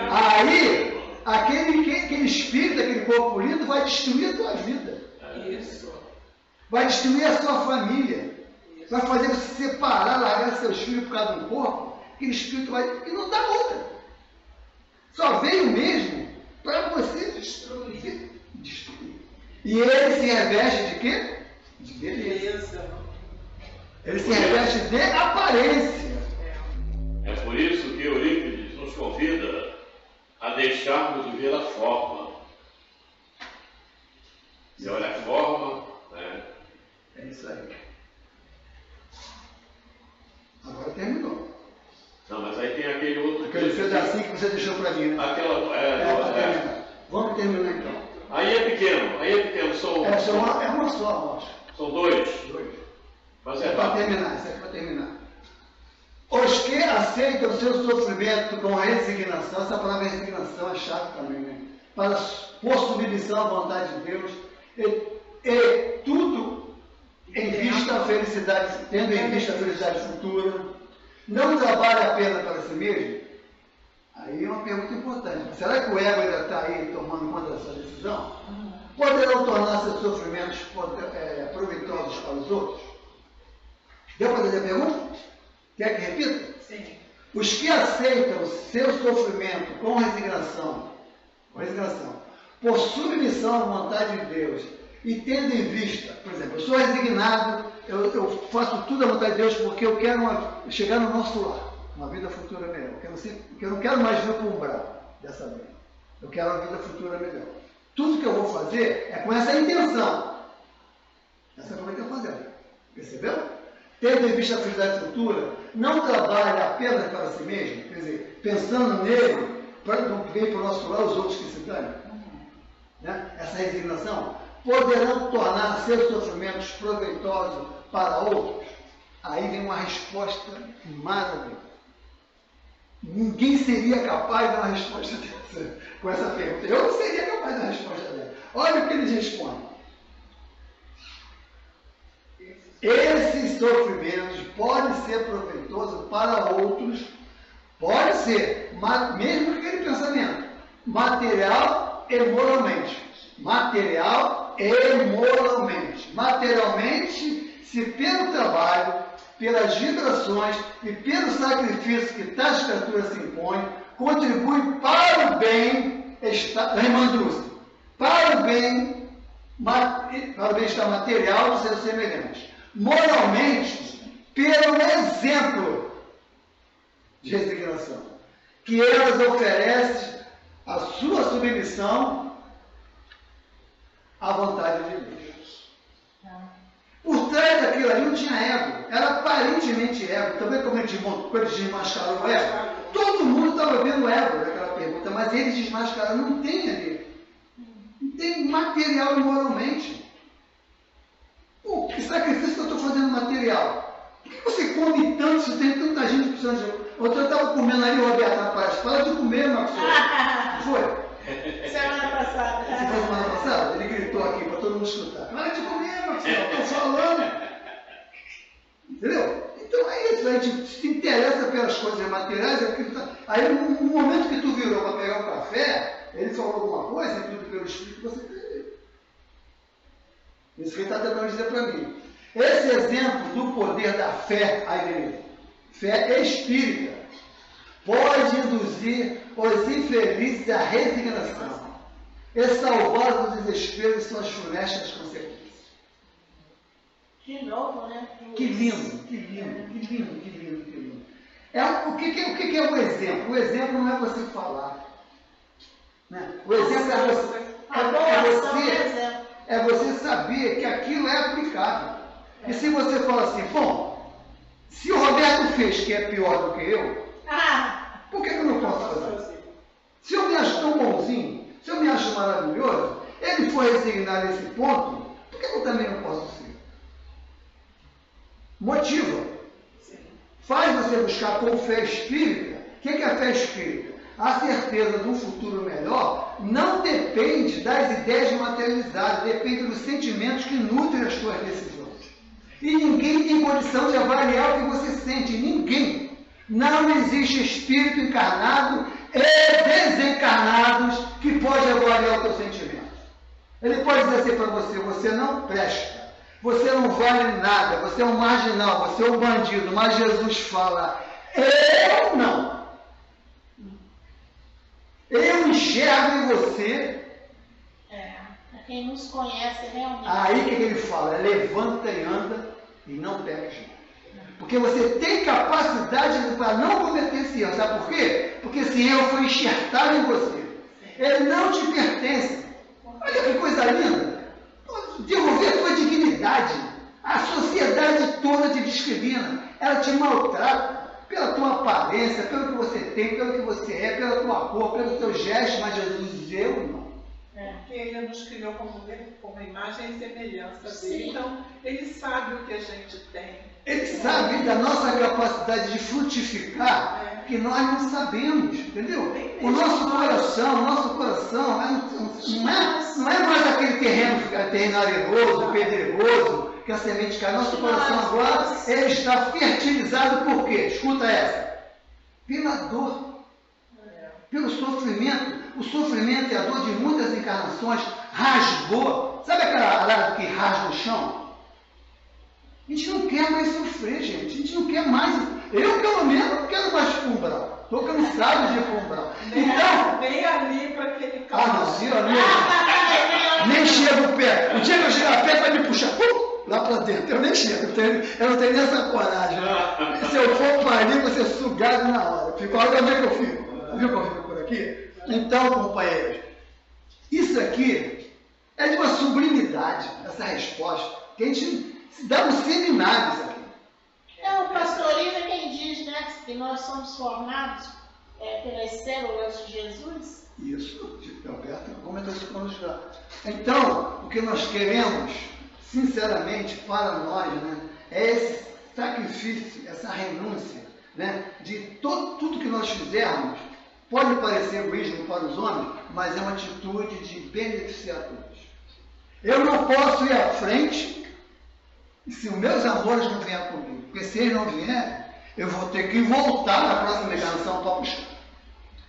Aí aquele espírito, aquele corpo lindo vai destruir a tua vida. Isso. Vai destruir a sua família. vai fazer você separar, largar seus filhos por causa de um corpo, aquele espírito vai... E não dá outra. Só veio mesmo para você destruir. E ele se reveste de quê? De beleza. Ele se reveste de aparência. É por isso que Eurípides nos convida a deixarmos de ver a forma. E olha a forma, né? É isso aí. Agora terminou. Não, mas aí tem aquele outro... Aquele pedacinho que você deixou para mim, né? Vamos terminar então. Aí é pequeno, são... É uma só, acho. São dois. Mas isso aqui é para terminar. Os que aceitam o seu sofrimento com resignação, essa palavra resignação é chata também, né? Por submissão à vontade de Deus, e tudo em vista à felicidade, tendo em vista a felicidade futura, não trabalha apenas para si mesmo? Aí é uma pergunta importante. Será que o ego ainda está aí tomando conta dessa decisão? Poderão tornar seus sofrimentos proveitosos para os outros? Deu para entender a pergunta? Quer que repita? Sim. Os que aceitam seu sofrimento com resignação, por submissão à vontade de Deus, e tendo em vista, por exemplo, eu sou resignado, eu faço tudo à vontade de Deus porque eu quero chegar no nosso lar, uma vida futura melhor. Eu não quero mais vir para o umbral dessa vida. Eu quero uma vida futura melhor. Tudo que eu vou fazer é com essa intenção. Essa é como é que eu estou fazendo. Percebeu? Tendo em vista a felicidade futura, não trabalha apenas para si mesmo, quer dizer, pensando nele, para vir para o nosso lar os outros que se danem. Né? Essa resignação poderão tornar seus sofrimentos proveitosos para outros. Aí vem uma resposta maravilhosa. Ninguém seria capaz de dar uma resposta dessa, com essa pergunta. Eu não seria capaz de dar uma resposta dessa. Olha o que eles respondem. Esses sofrimentos podem ser proveitosos para outros, pode ser, mesmo que aquele pensamento, material e moralmente. Materialmente, se pelo trabalho, pelas vibrações e pelo sacrifício que tais criaturas se impõem, contribui para o bem, para o bem-estar material dos seus semelhantes. Moralmente, pelo exemplo de resignação, que elas oferecem a sua submissão à vontade de Deus. Por trás daquilo ali não tinha ego, era aparentemente ego. Está vendo como eles desmascararam o ego? Todo mundo estava vendo o ego naquela pergunta, mas eles desmascararam, não tem ali. Não tem material e moralmente. Pô, que sacrifício que eu estou fazendo material? Por que você come tanto se tem tanta gente precisando de... Outro eu estava comendo ali, Roberto, rapaz, para de comer, Maxwell. Não foi? Semana passada. Você foi semana passada? Ele gritou aqui para todo mundo escutar. Para de comer, Maxwell, estou falando. Entendeu? Então é isso, a gente se interessa pelas coisas materiais, aí no momento que tu virou para pegar um café, ele falou alguma coisa, tudo pelo Espírito, você entendeu. Isso que ele está tentando dizer para mim. Esse exemplo do poder da fé, aí beleza, fé espírita, pode induzir os infelizes à resignação e salvar do desespero e suas funestas consequências. De novo, né? Que lindo. O que é o exemplo? O exemplo não é você falar. Né? O exemplo é você saber que aquilo é aplicável. E se você fala assim, bom, se o Roberto fez que é pior do que eu, por que eu não posso fazer? Se eu me acho tão bonzinho, se eu me acho maravilhoso, ele foi resignado nesse ponto, por que eu também não posso ser? Motiva. Faz você buscar com fé espírita. O que é a fé espírita? A certeza de um futuro melhor não depende das ideias materializadas, depende dos sentimentos que nutrem as suas decisões. E ninguém tem condição de avaliar o que você sente. Ninguém. Não existe espírito encarnado e desencarnados que pode avaliar o teu sentimento. Ele pode dizer assim para você, você não presta. você não vale nada, você é um marginal, você é um bandido, mas Jesus fala, eu não. Eu enxergo em você. Quem nos conhece realmente. Aí o que ele fala? Levanta e anda e não peques. Porque você tem capacidade para não cometer esse erro. Sabe por quê? Porque esse erro foi enxertado em você. Ele não te pertence. Olha que coisa linda. Devolver a tua dignidade. A sociedade toda te discrimina. Ela te maltrata pela tua aparência, pelo que você tem, pelo que você é, pela tua cor, pelo teu gesto. Mas Jesus diz, eu não. Porque ele nos criou como imagem e semelhança dele. Então, ele sabe o que a gente tem. Ele sabe da nossa capacidade de frutificar, que nós não sabemos, entendeu? O nosso coração não é mais aquele terreno arenoso, pedregoso, que a semente cai. Nosso coração agora, ele está fertilizado por quê? Escuta essa. Pela dor, pelo sofrimento. O sofrimento e a dor de muitas encarnações rasgou. Sabe aquela arara que rasga o chão? A gente não quer mais sofrer, gente. A gente não quer mais. Eu, pelo menos, não quero mais ir para o umbral. Estou cansado de ir para o umbral. Então, nem ali para aquele carro. Ah, não, sim, nem chego perto. O dia que eu chegar perto, vai me puxar lá para dentro. Eu nem chego. Eu não tenho nem essa coragem. Se eu for para ali, você sugado na hora. Olha como é que eu fico. Viu como eu fico por aqui? Então, companheiros, isso aqui é de uma sublimidade, essa resposta, que a gente dá um seminário isso aqui. O pastorismo é quem diz, né, que nós somos formados pelas células de Jesus. Isso, Alberto comentou isso conosco já. Então, o que nós queremos, sinceramente, para nós, né, é esse sacrifício, essa renúncia, né, de tudo que nós fizermos. Pode parecer egoísmo para os homens, mas é uma atitude de beneficiar todos. Eu não posso ir à frente se os meus amores não vierem comigo. Porque se eles não vierem, eu vou ter que voltar na próxima encarnação para puxar.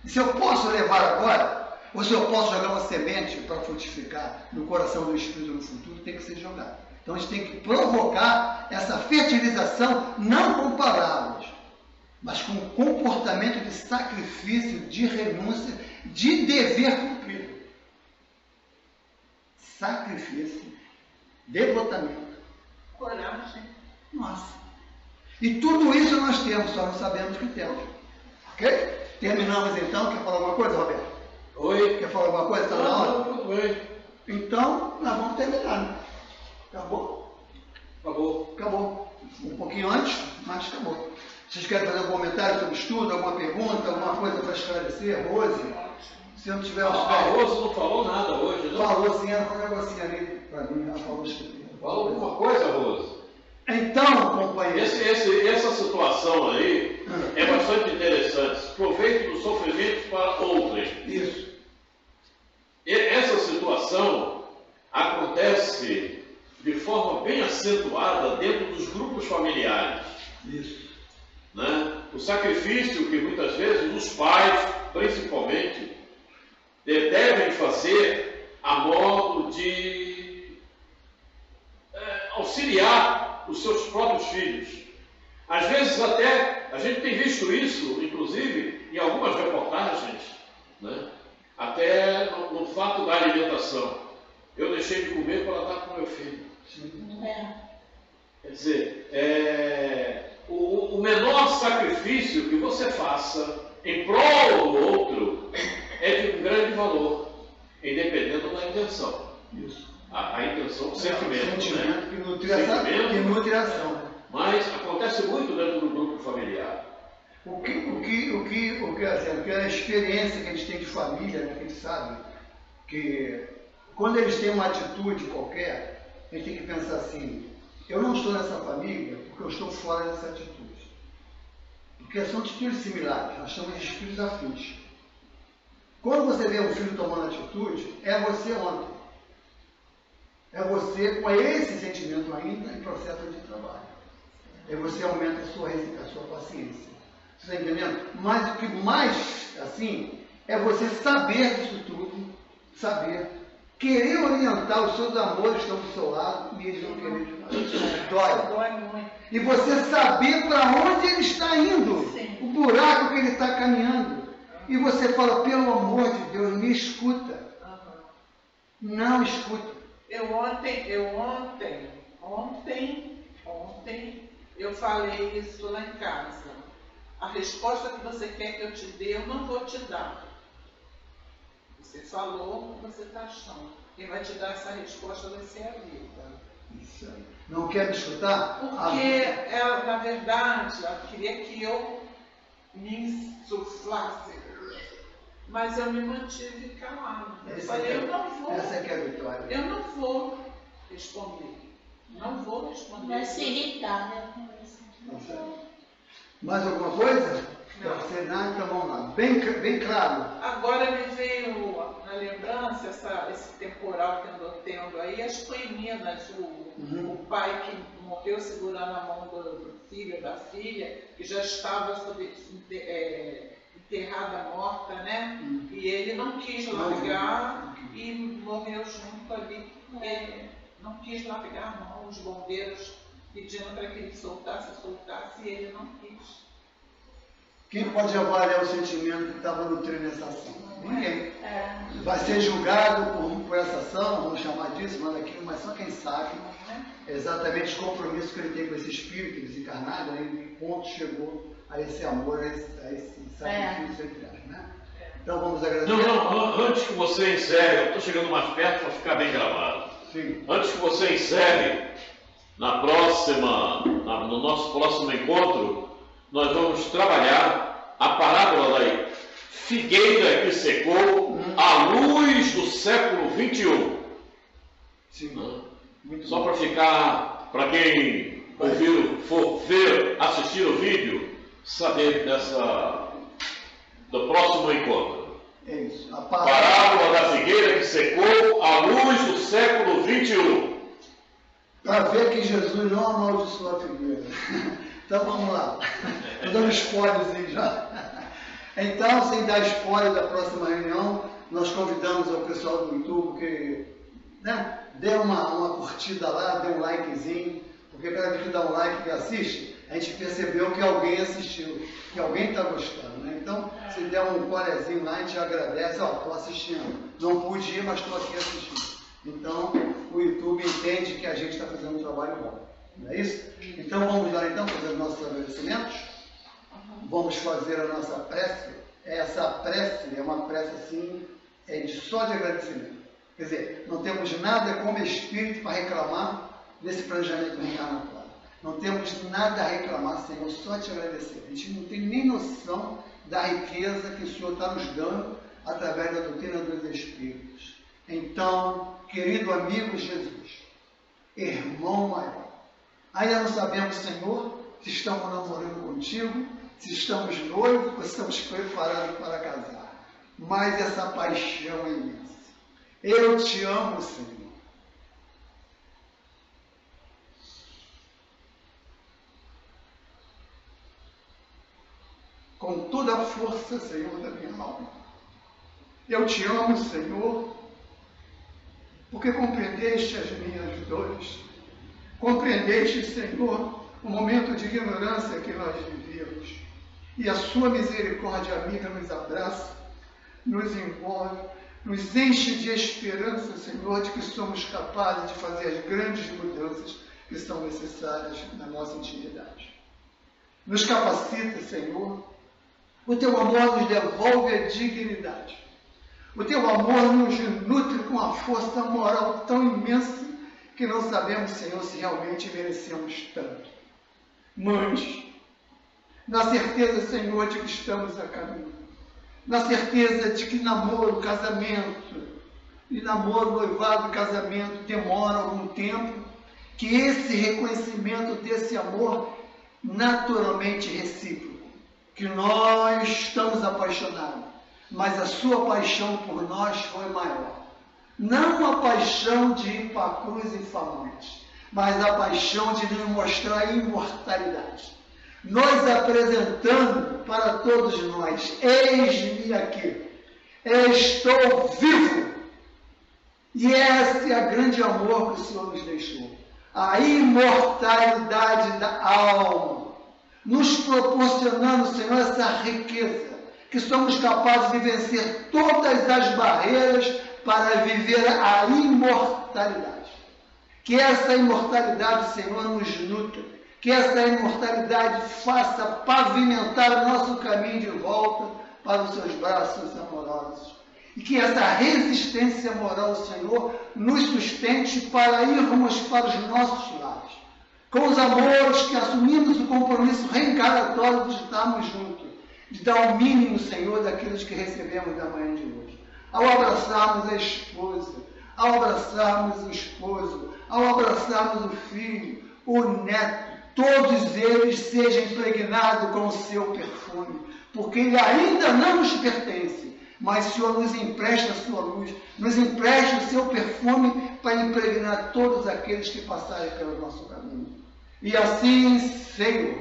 E se eu posso levar agora, ou se eu posso jogar uma semente para frutificar no coração do Espírito no futuro, tem que ser jogado. Então a gente tem que provocar essa fertilização, não com palavras, mas com um comportamento de sacrifício, de renúncia, de dever cumprido. Sacrifício, devotamento, coragem. Nossa. E tudo isso nós temos, só não sabemos que temos. Ok? Terminamos então. Quer falar alguma coisa, Roberto? Oi? Quer falar alguma coisa? Está na hora? Tudo bem. Então, nós vamos terminar. Né? Acabou? Acabou. Acabou. Um pouquinho antes, mas acabou. Vocês querem fazer algum comentário sobre o estudo, alguma pergunta, alguma coisa para esclarecer? Rose? Se não tiver... A Rose não falou nada hoje, não? Falou sim, ela falou um negocinho ali para mim, ela falou Falou alguma coisa, Rose? Então, companheiro... Essa situação aí é bastante interessante. Proveito dos sofrimentos para outrem. Isso. Essa situação acontece de forma bem acentuada dentro dos grupos familiares. Isso. Né? O sacrifício que muitas vezes os pais, principalmente, devem fazer a modo de auxiliar os seus próprios filhos. Às vezes até, a gente tem visto isso, inclusive, em algumas reportagens, né? Até no fato da alimentação. Eu deixei de comer para dar para o meu filho. Quer dizer, o menor sacrifício que você faça em prol do outro é de um grande valor, independendo da intenção. Isso. A intenção, o sentimento, né? Que nutre a ação. Mas acontece muito dentro do grupo familiar. O que é a experiência que a gente tem de família, né, que a gente sabe que quando eles têm uma atitude qualquer, a gente tem que pensar assim, eu não estou nessa família porque eu estou fora dessa atitude. Porque são atitudes similares, nós chamamos de espíritos afins. Quando você vê um filho tomando atitude, é você ontem. É você com esse sentimento ainda em processo de trabalho. É você aumenta a sua paciência. Você está entendendo? Mas o que mais, assim, é você saber disso tudo, saber querer orientar os seus amores que estão do seu lado, e eles não querem. Dói muito. E você saber para onde ele está indo, Sim. o buraco que ele está caminhando. E você fala, pelo amor de Deus, me escuta. Não escuta. Ontem eu falei isso lá em casa. A resposta que você quer que eu te dê, eu não vou te dar. Você falou o que você está achando. Quem vai te dar essa resposta vai ser a vida. Isso aí. Não quer me escutar? Porque ela, na verdade, ela queria que eu me insuflasse. Mas eu me mantive calado. Eu falei, eu não vou. Essa é que é a vitória. Eu não vou responder. Não vou responder. Vai se irritar, né? Mais alguma coisa? Não. Não, então vamos lá. Bem claro. Agora me veio na lembrança esse temporal que andou tendo aí, as meninas, o pai que morreu segurando a mão do filho, da filha, que já estava enterrada, morta, né? E ele não quis largar e morreu junto ali. Ele não quis largar a mão, os bombeiros pedindo para que ele soltasse, e ele não quis. Quem pode avaliar o sentimento que estava nutrindo essa ação? Ninguém. Vai ser julgado por essa ação, vamos chamar disso, manda aquilo, mas só quem sabe exatamente o compromisso que ele tem com esse espírito desencarnado, em que ponto chegou a esse amor, a esse sacrifício entre elas, né? Então vamos agradecer. Não, antes que você encerre, eu estou chegando mais perto para ficar bem gravado. Sim. Antes que você encerre, no nosso próximo encontro, nós vamos trabalhar a parábola da figueira que secou à luz do século XXI. Sim. Só para ficar, para quem for assistir o vídeo, saber do próximo encontro. É isso. A parábola da figueira que secou à luz do século XXI. Para ver que Jesus não amaldiçoou a figueira. Então vamos lá. Estou dando spoilerzinho já. Então, sem dar spoiler da próxima reunião, nós convidamos o pessoal do YouTube que dê uma curtida lá, dê um likezinho, porque cada vez que dá um like que assiste, a gente percebeu que alguém assistiu, que alguém está gostando, né? Então, se der um colezinho lá, a gente agradece, estou assistindo. Não pude ir, mas estou aqui assistindo. Então, o YouTube entende que a gente está fazendo um trabalho bom. Não é isso? Então, vamos lá então fazer os nossos agradecimentos. Vamos fazer a nossa prece. Essa prece é uma prece assim, só de agradecimento. Quer dizer, não temos nada como espírito para reclamar desse planejamento reencarnatório. Não temos nada a reclamar, Senhor, só te agradecer. A gente não tem nem noção da riqueza que o Senhor está nos dando através da doutrina dos Espíritos. Então, querido amigo Jesus, irmão maior, ainda não sabemos, Senhor, se estamos namorando contigo, se estamos noivos ou se estamos preparados para casar. Mas essa paixão é imensa. Eu te amo, Senhor. Com toda a força, Senhor, da minha alma. Eu te amo, Senhor, porque compreendeste as minhas dores. Compreendeste, Senhor, o momento de ignorância que nós vivíamos. E a sua misericórdia amiga nos abraça, nos envolve, nos enche de esperança, Senhor, de que somos capazes de fazer as grandes mudanças que são necessárias na nossa intimidade. Nos capacita, Senhor. O teu amor nos devolve a dignidade. O teu amor nos nutre com uma força moral tão imensa que não sabemos, Senhor, se realmente merecemos tanto. Mas, na certeza, Senhor, de que estamos a caminho, na certeza de que namoro, casamento, noivado, casamento demora algum tempo, que esse reconhecimento desse amor naturalmente recíproco, que nós estamos apaixonados, mas a sua paixão por nós foi maior. Não a paixão de ir para a cruz infamante, mas a paixão de nos mostrar a imortalidade. Nós apresentando para todos nós, eis-me aqui, estou vivo, E esse é o grande amor que o Senhor nos deixou. A imortalidade da alma, nos proporcionando, Senhor, essa riqueza, que somos capazes de vencer todas as barreiras para viver a imortalidade. Que essa imortalidade, Senhor, nos nutra, que essa imortalidade faça pavimentar o nosso caminho de volta para os seus braços amorosos. E que essa resistência moral, Senhor, nos sustente para irmos para os nossos lares. Com os amores que assumimos o compromisso reencarnatório de estarmos juntos, de dar o mínimo, Senhor, daqueles que recebemos da manhã de hoje. Ao abraçarmos a esposa, ao abraçarmos o esposo, ao abraçarmos o filho, o neto, todos eles sejam impregnados com o seu perfume, porque ele ainda não nos pertence, mas o Senhor nos empresta a sua luz, nos empresta o seu perfume para impregnar todos aqueles que passarem pelo nosso caminho. E assim, Senhor,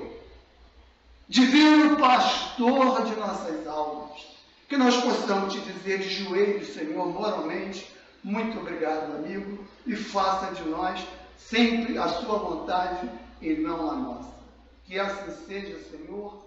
divino pastor de nossas almas, que nós possamos te dizer de joelhos, Senhor, moralmente, muito obrigado, amigo, e faça de nós sempre a sua vontade e não a nossa. Que assim seja, Senhor.